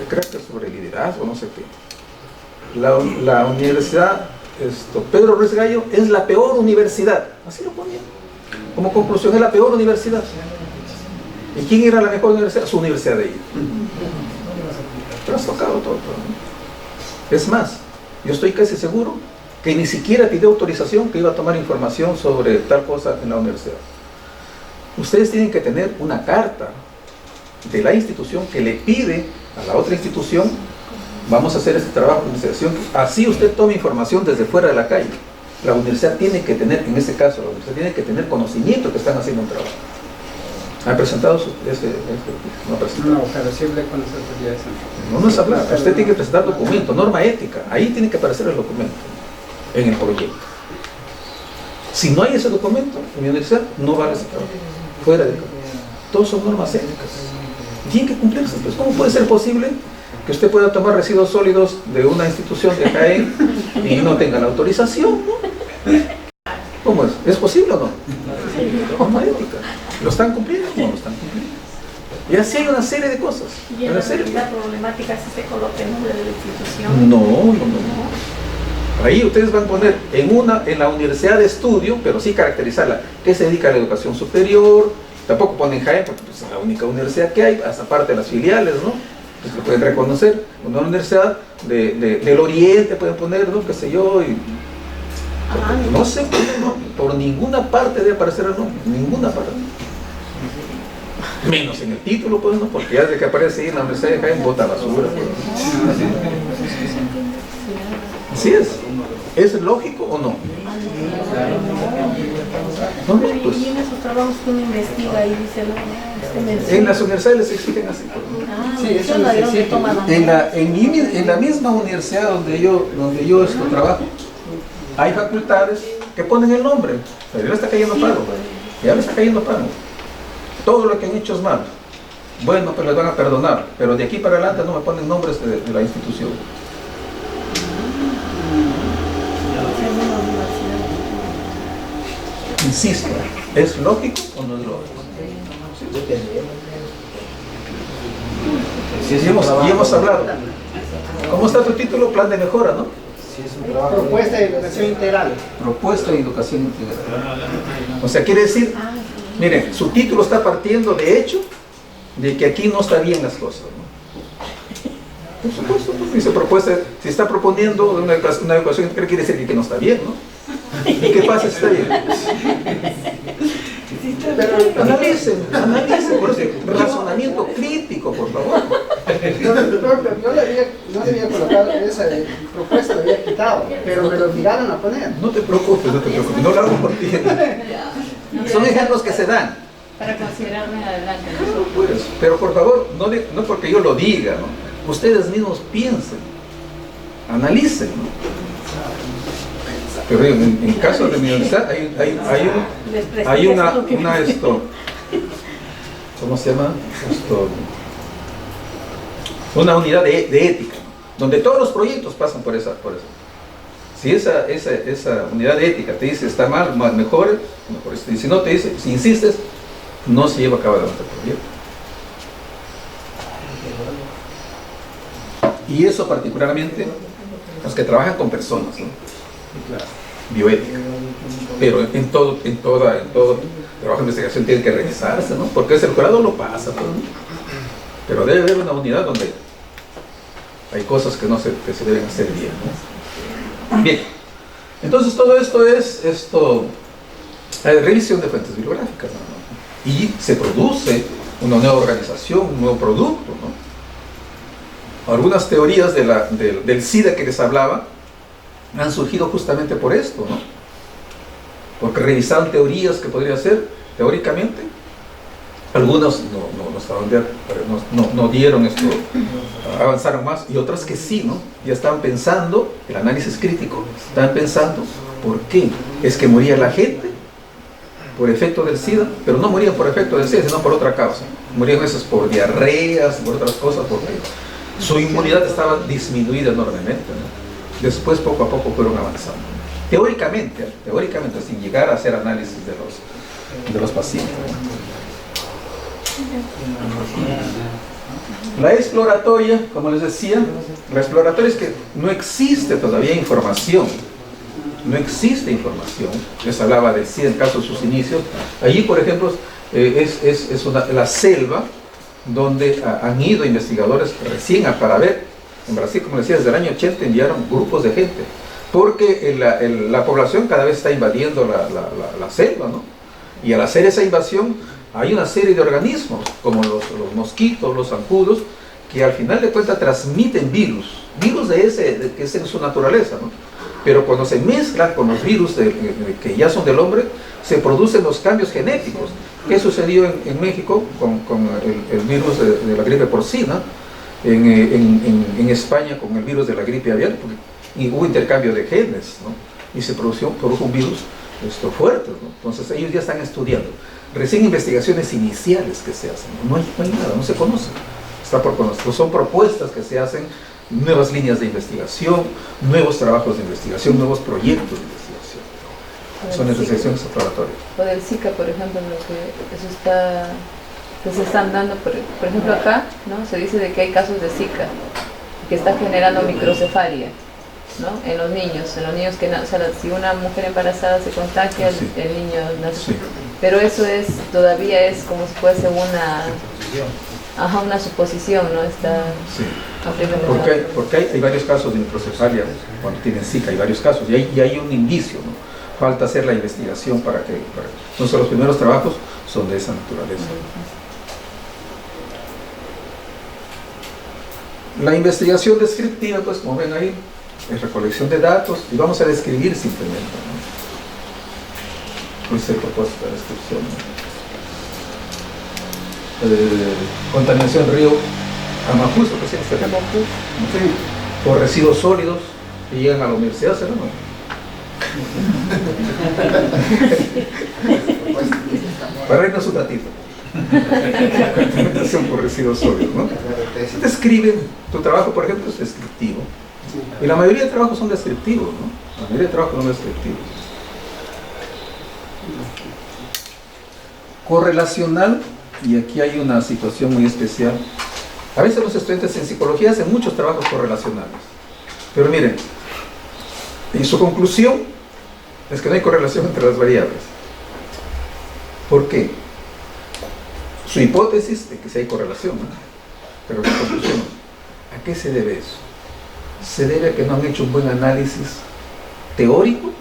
creo que sobre liderazgo, no sé qué. La universidad, Pedro Ruiz Gallo, es la peor universidad. Así lo ponía. Como conclusión, es la peor universidad. ¿Y quién era la mejor universidad? Su universidad de ella. Pero has tocado todo. Es más, yo estoy casi seguro que ni siquiera pidió autorización que iba a tomar información sobre tal cosa en la universidad. Ustedes tienen que tener una carta de la institución que le pide a la otra institución, vamos a hacer este trabajo de investigación, así usted tome información desde fuera de la calle. La universidad tiene que tener, en este caso, la universidad tiene que tener conocimiento que están haciendo un trabajo. ¿Ha presentado no ha presentado? No, pero sí hablé con las autoridades. No es hablar, usted tiene que presentar documento, norma ética, ahí tiene que aparecer el documento, en el proyecto. Si no hay ese documento, en mi universidad no vale ese trabajo, fuera de campo. Todos son normas éticas, tienen que cumplirse. Pues, ¿cómo puede ser posible que usted pueda tomar residuos sólidos de una institución de Jaén y no tenga la autorización? ¿Cómo es? ¿Es posible o no? Norma ética. ¿Lo están cumpliendo o no lo están cumpliendo? Y así hay una serie de cosas. ¿Y en la problemática si se coloca el nombre de la institución? No. Ahí ustedes van a poner en la universidad de estudio, pero sí caracterizarla, que se dedica a la educación superior. Tampoco ponen Jaén, porque pues, es la única universidad que hay, hasta parte de las filiales, ¿no? Pues lo pueden reconocer. Una universidad del Oriente pueden poner, ¿no? Qué sé yo, y no sé por ninguna parte debe aparecer el nombre, ninguna parte. Menos en el título, pues, ¿no? Porque ya desde que aparece ahí en la Universidad de Jaén, bota basura. Pues. Así es. ¿Es lógico o no? No, pues. Y en esos trabajos que uno investiga y dice, no, que menciona. En las universidades les exigen así. Pues, ¿no? Ah, Sí, eso menciona de no dónde existe. toman En la misma universidad donde yo trabajo, hay facultades que ponen el nombre, pero ya le está cayendo pago. Ya le está cayendo pago. Todo lo que han hecho es malo. Bueno, pues les van a perdonar, pero de aquí para adelante no me ponen nombres de la institución. Insisto, ¿es lógico o no es lógico? Y hemos hablado. ¿Cómo está tu título? Plan de mejora, ¿no? Propuesta de educación integral. Propuesta de educación integral. O sea, quiere decir, miren, su título está partiendo de hecho de que aquí no está bien las cosas, ¿no? Por supuesto, ¿no? Dice propuesta, si está proponiendo una educación integral, quiere decir que no está bien, ¿no? ¿Y qué pasa si está bien? Pero analicen, por ese razonamiento crítico, por favor. No le había colocado esa propuesta, la había quitado, pero me lo obligaron a poner. No te preocupes, no lo hago por ti. Son ejemplos que se dan. Para considerarme adelante. Pues, pero por favor, no porque yo lo diga, ¿no? Ustedes mismos piensen, analicen, ¿no? Pero en caso de mi universidad hay una ¿cómo se llama? Una unidad de ética, donde todos los proyectos pasan por eso. Si esa unidad de ética te dice está mal, mejore, y si no te dice, si insistes, no se lleva a cabo adelante el proyecto. Y eso particularmente los que trabajan con personas, ¿no? Bioética. Pero en todo trabajo de investigación tiene que revisarse, ¿no? Porque el jurado lo pasa, ¿no? Pero debe haber una unidad donde hay cosas que se deben hacer bien, ¿no? Bien. Entonces todo esto es revisión de fuentes bibliográficas, ¿no? Y se produce una nueva organización, un nuevo producto, ¿no? Algunas teorías del SIDA que les hablaba han surgido justamente por esto, ¿no? Porque revisaron teorías que podría ser, teóricamente, algunos no dieron esto, avanzaron más, y otras que sí, ¿no? Ya estaban pensando, el análisis crítico, estaban pensando, ¿por qué? Es que moría la gente por efecto del SIDA, pero no morían por efecto del SIDA, sino por otra causa. Morían esos por diarreas, por otras cosas, porque su inmunidad estaba disminuida enormemente, ¿no? Después poco a poco fueron avanzando. Teóricamente, sin llegar a hacer análisis de los pacientes. La exploratoria, como les decía, la exploratoria es que no existe todavía información. No existe información. Les hablaba de sí, en caso de sus inicios. Allí, por ejemplo, es la selva donde han ido investigadores recién para ver. En Brasil, como decía, desde el año 80 enviaron grupos de gente, porque la población cada vez está invadiendo la selva, ¿no? Y al hacer esa invasión hay una serie de organismos, como los mosquitos, los zancudos, que al final de cuentas transmiten virus que es en su naturaleza, ¿no? Pero cuando se mezclan con los virus que ya son del hombre, se producen los cambios genéticos. ¿Qué sucedió en México con el virus de la gripe porcina? En España con el virus de la gripe aviar, y hubo intercambio de genes, ¿no? Y se produjo un virus fuerte, ¿no? Entonces ellos ya están estudiando, recién investigaciones iniciales que se hacen, no hay nada, no se conoce, está por conocer. Pues son propuestas que se hacen, nuevas líneas de investigación, nuevos trabajos de investigación, nuevos proyectos de investigación, son investigaciones exploratorias. O del Zika, por ejemplo, lo que eso que se están dando, por ejemplo acá, ¿no? Se dice de que hay casos de Zika que está generando microcefalia, ¿no? En los niños que o sea, si una mujer embarazada se contagia, Sí. el niño nace. Sí. Pero eso todavía es como si fuese una suposición, ¿no? Está Sí. a primer Porque hay varios casos de microcefalia cuando tienen Zika, hay varios casos, y hay un indicio, ¿no? Falta hacer la investigación entonces los primeros trabajos son de esa naturaleza. La investigación descriptiva, pues como ven ahí, es recolección de datos y vamos a describir simplemente, ¿no? Pues el propósito de la descripción, contaminación del río Amacuzo, que se llama, por residuos sólidos que llegan a la universidad, ¿será? ¿No? Para irnos un ratito. Contaminación por residuos sólidos, ¿no? Describen, tu trabajo, por ejemplo, es descriptivo. Y la mayoría de trabajos son descriptivos, ¿no? La mayoría de trabajos son descriptivos. Correlacional, y aquí hay una situación muy especial. A veces los estudiantes en psicología hacen muchos trabajos correlacionales. Pero miren, en su conclusión es que no hay correlación entre las variables. ¿Por qué? Su hipótesis de que sí hay correlación, ¿no? Pero la conclusión, ¿a qué se debe eso? Se debe a que no han hecho un buen análisis teórico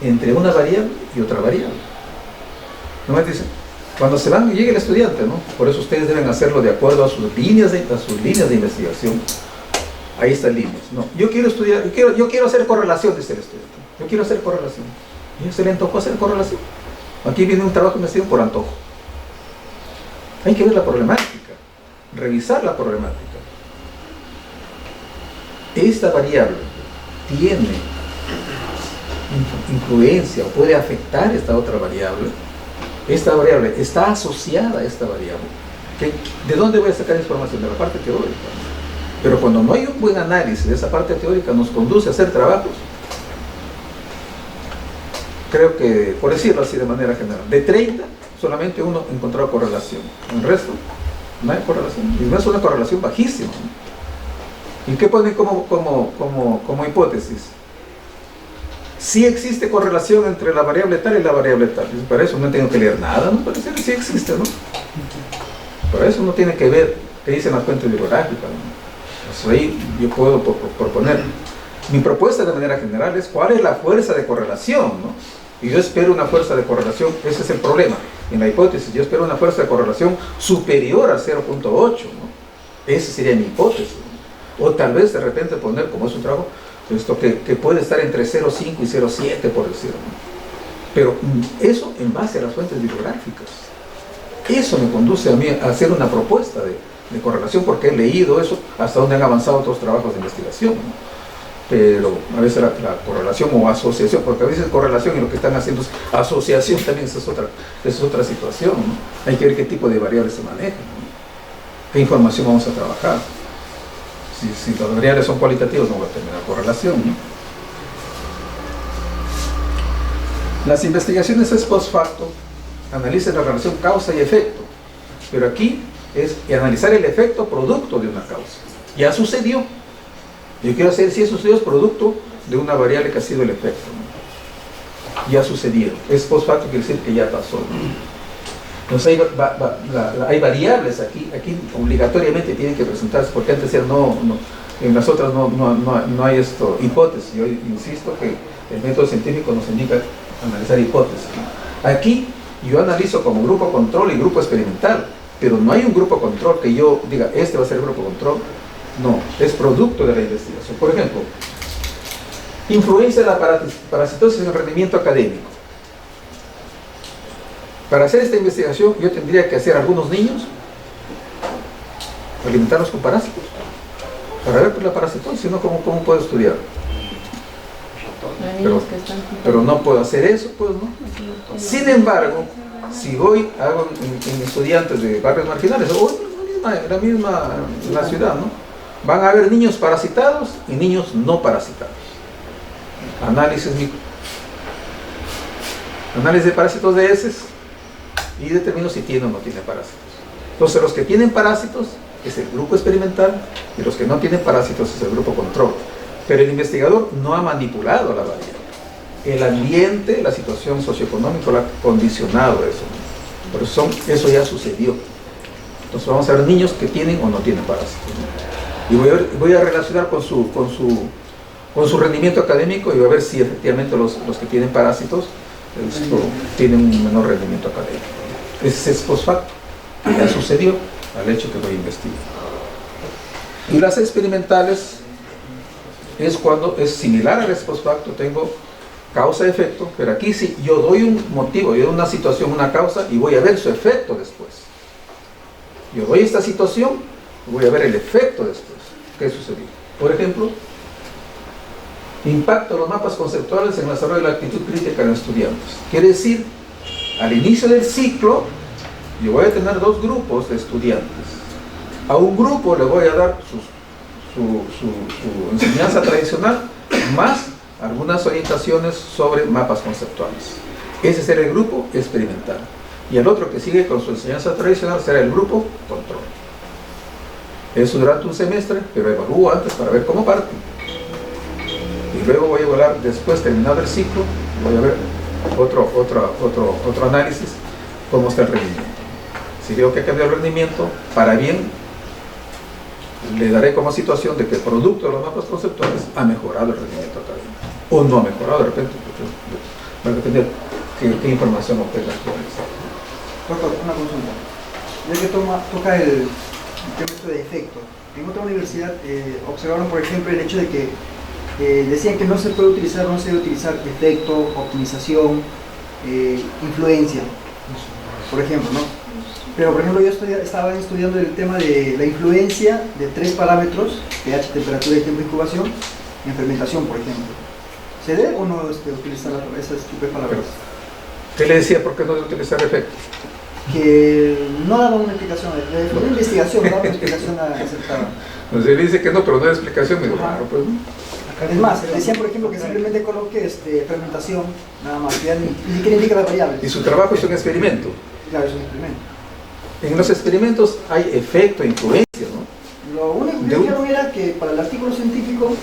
entre una variable y otra variable. ¿No me dicen? Cuando se van y llegue el estudiante, ¿no? Por eso ustedes deben hacerlo de acuerdo a sus líneas de investigación. Ahí están líneas. No, yo quiero estudiar, yo quiero hacer correlación, dice el estudiante. Yo quiero hacer correlación. ¿Y se le antojó hacer correlación? Aquí viene un trabajo investigado por antojo. Hay que ver la problemática, revisar la problemática. Esta variable tiene influencia o puede afectar esta otra variable. Esta variable está asociada a esta variable. ¿De dónde voy a sacar información? De la parte teórica. Pero cuando no hay un buen análisis de esa parte teórica, nos conduce a hacer trabajos. Creo que, por decirlo así de manera general, de 30, solamente uno encontró correlación. El resto, no hay correlación. Y no es una correlación bajísima, ¿no? ¿Y qué ponen como hipótesis? Sí existe correlación entre la variable tal y la variable tal. Y para eso no tengo que leer nada, ¿no? Parece que sí existe, ¿no? Para eso uno tiene que ver qué dicen las fuentes bibliográficas, ¿no? Pues ahí yo puedo proponer. Mi propuesta de manera general es cuál es la fuerza de correlación, ¿no? Y yo espero una fuerza de correlación, ese es el problema. En la hipótesis, yo espero una fuerza de correlación superior a 0.8, ¿no? Esa sería mi hipótesis, ¿no? O tal vez de repente poner, como es un trabajo, esto que puede estar entre 0.5 y 0.7, por decirlo, ¿no? Pero eso en base a las fuentes bibliográficas. Eso me conduce a mí a hacer una propuesta de correlación, porque he leído eso, hasta donde han avanzado otros trabajos de investigación, ¿no? Pero a veces la correlación o asociación, porque a veces correlación y lo que están haciendo es asociación, también esa es otra situación, ¿no? Hay que ver qué tipo de variables se manejan, ¿no? Qué información vamos a trabajar. Si las variables son cualitativas, no va a tener correlación, ¿no? Las investigaciones es post facto, analizan la relación causa y efecto, pero aquí es analizar el efecto producto de una causa. Ya sucedió. Yo quiero saber si eso sucedió es producto de una variable que ha sido el efecto, ¿no? Ya sucedió. Es post facto, quiere decir que ya pasó, ¿no? Entonces hay variables aquí obligatoriamente tienen que presentarse, porque antes era en las otras no hay hipótesis. Yo insisto que el método científico nos indica analizar hipótesis, ¿no? Aquí yo analizo como grupo control y grupo experimental, pero no hay un grupo control que yo diga, este va a ser el grupo control. No, es producto de la investigación. Por ejemplo, influencia de la parasitosis en el rendimiento académico. Para hacer esta investigación yo tendría que hacer a algunos niños, alimentarlos con parásitos, para ver por la parasitosis, ¿no? ¿Cómo puedo estudiar? Pero no puedo hacer eso, pues, ¿no? Sin embargo, si voy, hago en estudiantes de barrios marginales, o la misma en la ciudad, ¿no? Van a haber niños parasitados y niños no parasitados. Análisis de parásitos de heces y determino si tiene o no tiene parásitos. Entonces los que tienen parásitos es el grupo experimental y los que no tienen parásitos es el grupo control. Pero el investigador no ha manipulado la variable. El ambiente, la situación socioeconómica lo ha condicionado eso, ¿no? Por eso ya sucedió. Entonces vamos a ver niños que tienen o no tienen parásitos, ¿no? Y voy a relacionar con su rendimiento académico y voy a ver si efectivamente los que tienen parásitos tienen un menor rendimiento académico. Ese es post facto, que ya sucedió al hecho que voy a investigar. Y las experimentales es cuando es similar al post facto, tengo causa-efecto, pero aquí sí yo doy un motivo, yo doy una situación, una causa y voy a ver su efecto después. Yo doy esta situación, voy a ver el efecto después. ¿Qué sucedió? Por ejemplo, impacto de los mapas conceptuales en el desarrollo de la actitud crítica en los estudiantes. Quiere decir, al inicio del ciclo, yo voy a tener dos grupos de estudiantes. A un grupo le voy a dar su enseñanza tradicional, más algunas orientaciones sobre mapas conceptuales. Ese será el grupo experimental. Y el otro que sigue con su enseñanza tradicional será el grupo control. Eso durante un semestre, pero evalúo antes para ver cómo parte. Y luego voy a evaluar, después terminado el ciclo, voy a ver otro análisis, cómo está el rendimiento. Si veo que ha cambiado el rendimiento, para bien, le daré como situación de que el producto de los mapas conceptuales ha mejorado el rendimiento académico. O no ha mejorado de repente, va a depender qué información obtenga. Doctor, una consulta. Ya que toca el tema de efecto, en otra universidad observaron, por ejemplo, el hecho de que decían que no se debe utilizar efecto, optimización, influencia, por ejemplo, ¿no? Pero, por ejemplo, yo estaba estudiando el tema de la influencia de 3 parámetros, pH, temperatura y tiempo de incubación, en fermentación, por ejemplo. ¿Se debe o no utilizar esas tipos de palabras? ¿Qué le decía por qué no debe utilizar efecto? Que no daba una explicación, una investigación, no daba una explicación acertada. Entonces él dice que no, pero no hay explicación, me digo, claro, pues no. Es más, decían, por ejemplo, que simplemente coloque fermentación, nada más, que ni que indica las variables. Y su trabajo es un experimento. Claro, es un experimento. En los experimentos hay efecto, influencia, ¿no? Lo único que dijeron era que para el artículo científico,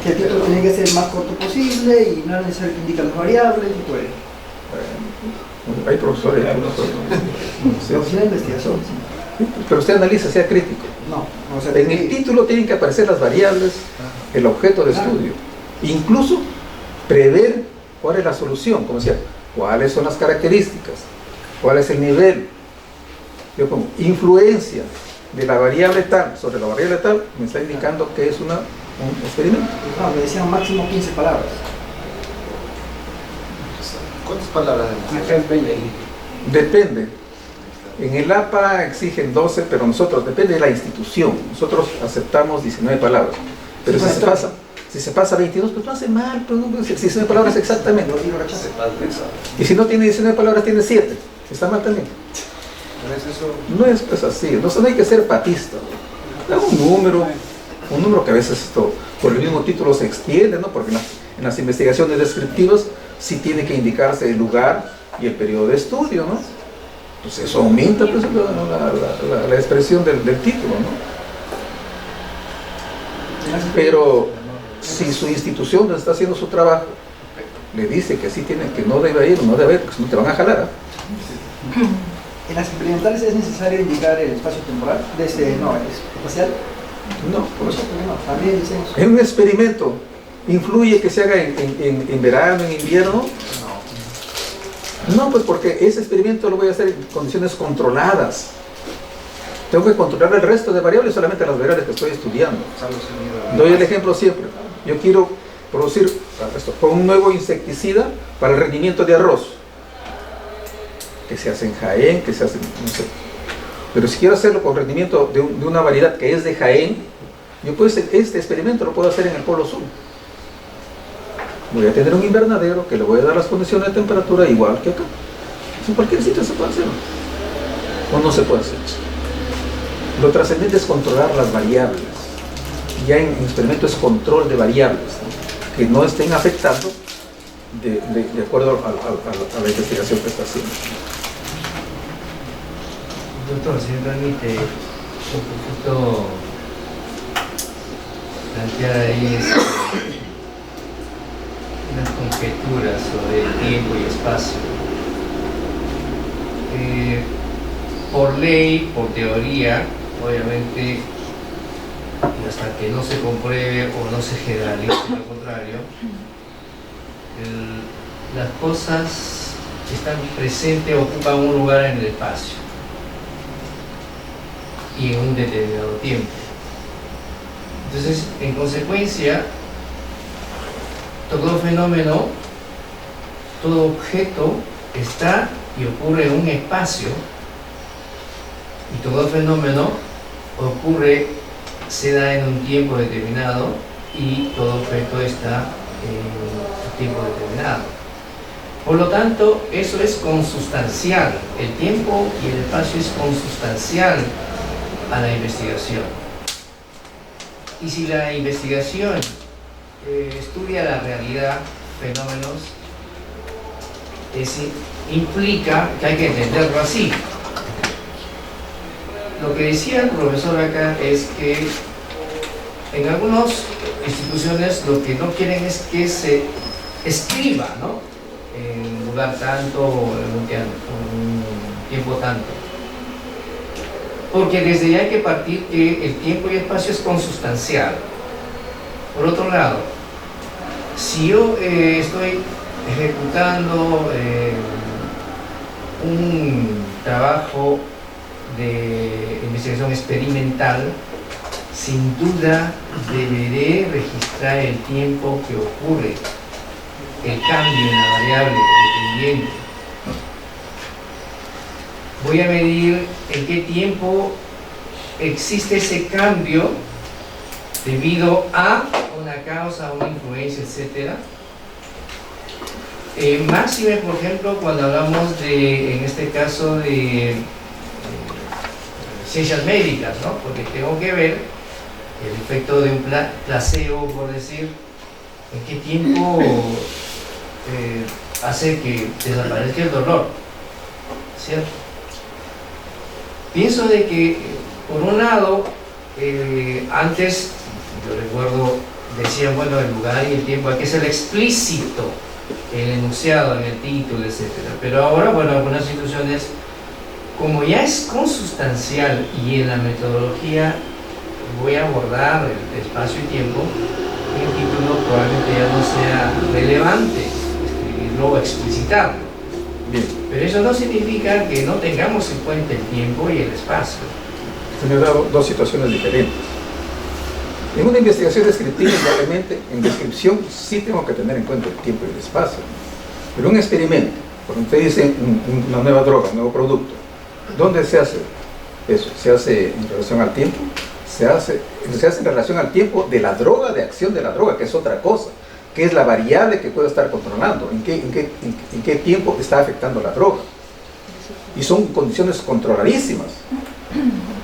que el título tenía que ser el más corto posible y no era necesario que indique las variables y todo eso. Hay profesores, La oficina de investigación, sí. Pero usted analiza, sea crítico. No, o sea, En el título tienen que aparecer las variables, el objeto de estudio. Incluso prever cuál es la solución, como decía, cuáles son las características, cuál es el nivel. Yo pongo influencia de la variable tal sobre la variable tal, me está indicando que es un experimento. no, me decían máximo 15 palabras. ¿Cuántas palabras Acá es 20. Depende. En el APA exigen 12, pero nosotros, depende de la institución. Nosotros aceptamos 19 palabras. Pero si se pasa 22, pues no hace mal, pues no, 19 palabras exactamente. Y si no tiene 19 palabras, tiene 7. Está mal también. ¿No es eso? No es pues así, no hay que ser patista. Da un número que a veces por el mismo título se extiende, ¿no? Porque en las investigaciones descriptivas sí tiene que indicarse el lugar y el periodo de estudio, ¿no? Pues eso aumenta pues, la expresión del título, ¿no? Pero si su institución donde está haciendo su trabajo le dice que sí tiene, que no debe ir, no debe ir, pues no te van a jalar, ¿eh? En las experimentales es necesario indicar el espacio temporal, espacial. No, por eso. No, también dicen eso. En un experimento, ¿influye que se haga en verano, en invierno? No, pues porque ese experimento lo voy a hacer en condiciones controladas. Tengo que controlar el resto de variables, solamente las variables que estoy estudiando. Doy el ejemplo siempre. Yo quiero producir con un nuevo insecticida para el rendimiento de arroz, que se hace en Jaén, que se hace, no sé. Pero si quiero hacerlo con rendimiento de una variedad que es de Jaén, yo puedo hacer, este experimento lo puedo hacer en el Polo Sur. Voy a tener un invernadero que le voy a dar las condiciones de temperatura igual que acá. En cualquier sitio se puede hacer. O no se puede hacer. Lo trascendente es controlar las variables. Ya en experimento es control de variables, ¿no? Que no estén afectando de acuerdo a la investigación que está haciendo. Doctor, si me permite un poquito plantear ahí unas conjeturas sobre el tiempo y espacio. Por ley, por teoría, obviamente, y hasta que no se compruebe o no se generalice lo contrario, las cosas están presentes, ocupan un lugar en el espacio y en un determinado tiempo. Entonces, en consecuencia, todo fenómeno, todo objeto está y ocurre en un espacio Y todo fenómeno ocurre, se da en un tiempo determinado y todo objeto está en un tiempo determinado. Por lo tanto, eso es consustancial. El tiempo y el espacio es consustancial a la investigación. Y si la investigación estudia la realidad, fenómenos, implica que hay que entenderlo así. Lo que decía el profesor acá es que en algunas instituciones lo que no quieren es que se escriba, ¿no?, en un lugar tanto o en un tiempo tanto. Porque desde ya hay que partir que el tiempo y el espacio es consustancial. Por otro lado, si yo estoy ejecutando un trabajo de investigación experimental, sin duda deberé registrar el tiempo que ocurre, el cambio en la variable dependiente. Voy a medir en qué tiempo existe ese cambio debido a una causa, una influencia, etc. Máxime, por ejemplo, cuando hablamos de, en este caso, de ciencias médicas, ¿no? Porque tengo que ver el efecto de un placebo, por decir, en qué tiempo hace que desaparezca el dolor, ¿cierto? Pienso de que, por un lado, antes, yo recuerdo, decían, bueno, el lugar y el tiempo hay que ser explícito, el enunciado, en el título, etc. Pero ahora, bueno, algunas instituciones, como ya es consustancial y en la metodología voy a abordar el espacio y tiempo, el título probablemente ya no sea relevante escribirlo o explicitarlo. Bien. Pero eso no significa que no tengamos en cuenta el tiempo y el espacio. Se me han dado dos situaciones diferentes. En una investigación descriptiva, indudablemente, en descripción sí tengo que tener en cuenta el tiempo y el espacio. Pero un experimento, cuando usted dice una nueva droga, un nuevo producto, ¿dónde se hace eso? ¿Se hace en relación al tiempo? Se hace en relación al tiempo de la droga, de acción de la droga, que es otra cosa, que es la variable que puedo estar controlando, en qué tiempo está afectando la droga. Y son condiciones controladísimas.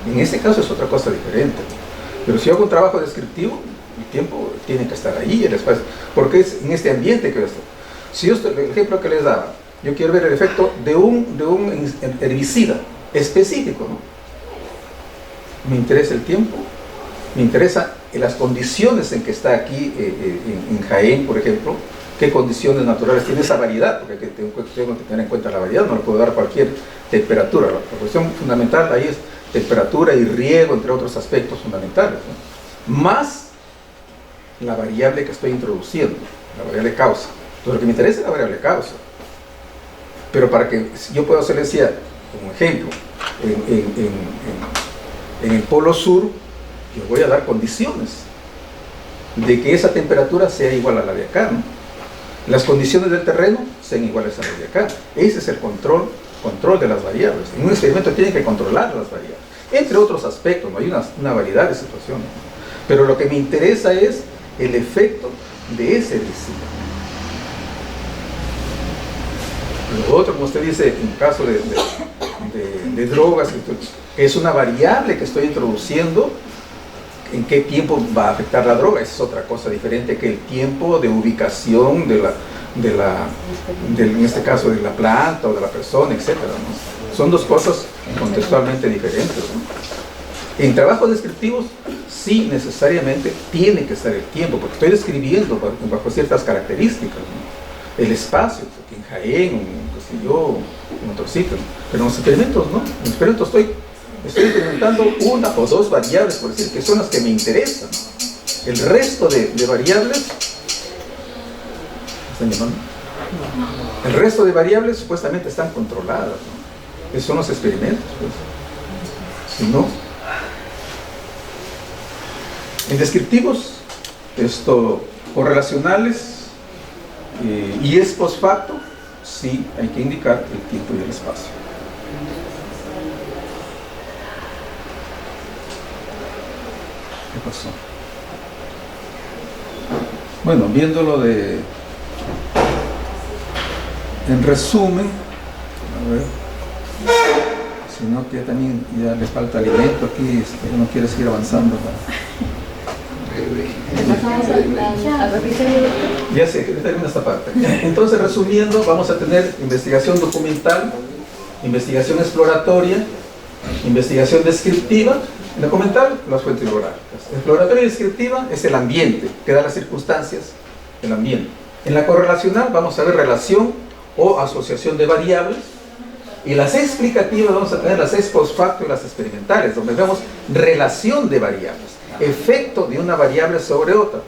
En este caso es otra cosa diferente. Pero si hago un trabajo descriptivo, el tiempo tiene que estar ahí, el espacio, porque es en este ambiente que yo estoy. Si yo estoy, el ejemplo que les daba, yo quiero ver el efecto de un herbicida específico, ¿no? Me interesa el tiempo, me interesa las condiciones en que está aquí en Jaén, por ejemplo, qué condiciones naturales tiene esa variedad, porque tengo que tener en cuenta la variedad, no le puedo dar cualquier temperatura. La cuestión fundamental ahí es temperatura y riego, entre otros aspectos fundamentales, ¿no? Más la variable que estoy introduciendo, la variable causa. Entonces lo que me interesa es la variable causa. Pero para que yo pueda hacerle, decía, como ejemplo, en el polo sur, yo voy a dar condiciones de que esa temperatura sea igual a la de acá, ¿no? Las condiciones del terreno sean iguales a las de acá. Ese es el control de las variables. En un experimento tienen que controlar las variables, entre otros aspectos, ¿no? Hay una variedad de situaciones, ¿no? Pero lo que me interesa es el efecto de ese herbicida. Lo otro, como usted dice, en caso de drogas, es una variable que estoy introduciendo, en qué tiempo va a afectar la droga. Esa es otra cosa diferente que el tiempo de ubicación en este caso de la planta o de la persona, etc., ¿no? Son dos cosas contextualmente diferentes, ¿no? En trabajos descriptivos sí necesariamente tiene que estar el tiempo, porque estoy describiendo bajo ciertas características, ¿no? El espacio, porque en Jaén, qué sé yo, en otros sitios, pero en los experimentos no. En los experimentos estoy implementando una o dos variables, por decir, que son las que me interesan. El resto de variables, ¿están llamando? El resto de variables supuestamente están controladas, ¿no? Esos son los experimentos, pues. Si no, en descriptivos, correlacionales y es post facto, sí hay que indicar el tiempo y el espacio. ¿Qué pasó? Bueno, viéndolo en resumen, a ver, sino que también ya le falta alimento aquí, no quiere seguir avanzando. Ya sé, que termina esta parte. Entonces, resumiendo, vamos a tener investigación documental, investigación exploratoria, investigación descriptiva. En documental, las fuentes bibliográficas. Exploratoria y descriptiva es el ambiente, que da las circunstancias del ambiente. En la correlacional vamos a ver relación o asociación de variables. Y las explicativas vamos a tener las ex post facto y las experimentales, donde vemos relación de variables, efecto de una variable sobre otra.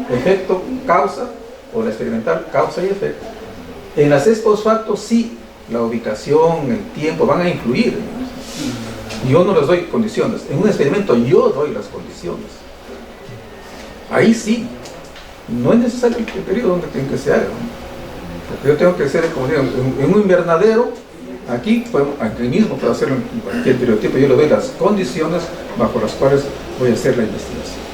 Efecto, causa, o la experimental, causa y efecto. En las ex post facto sí, la ubicación, el tiempo van a influir. Yo no les doy condiciones. En un experimento yo doy las condiciones. Ahí sí. No es necesario el periodo donde tienen que se haga, ¿no? Porque yo tengo que hacer, como digo, en un invernadero, aquí mismo puedo hacerlo en cualquier periodo de tiempo. Yo le doy las condiciones bajo las cuales voy a hacer la investigación.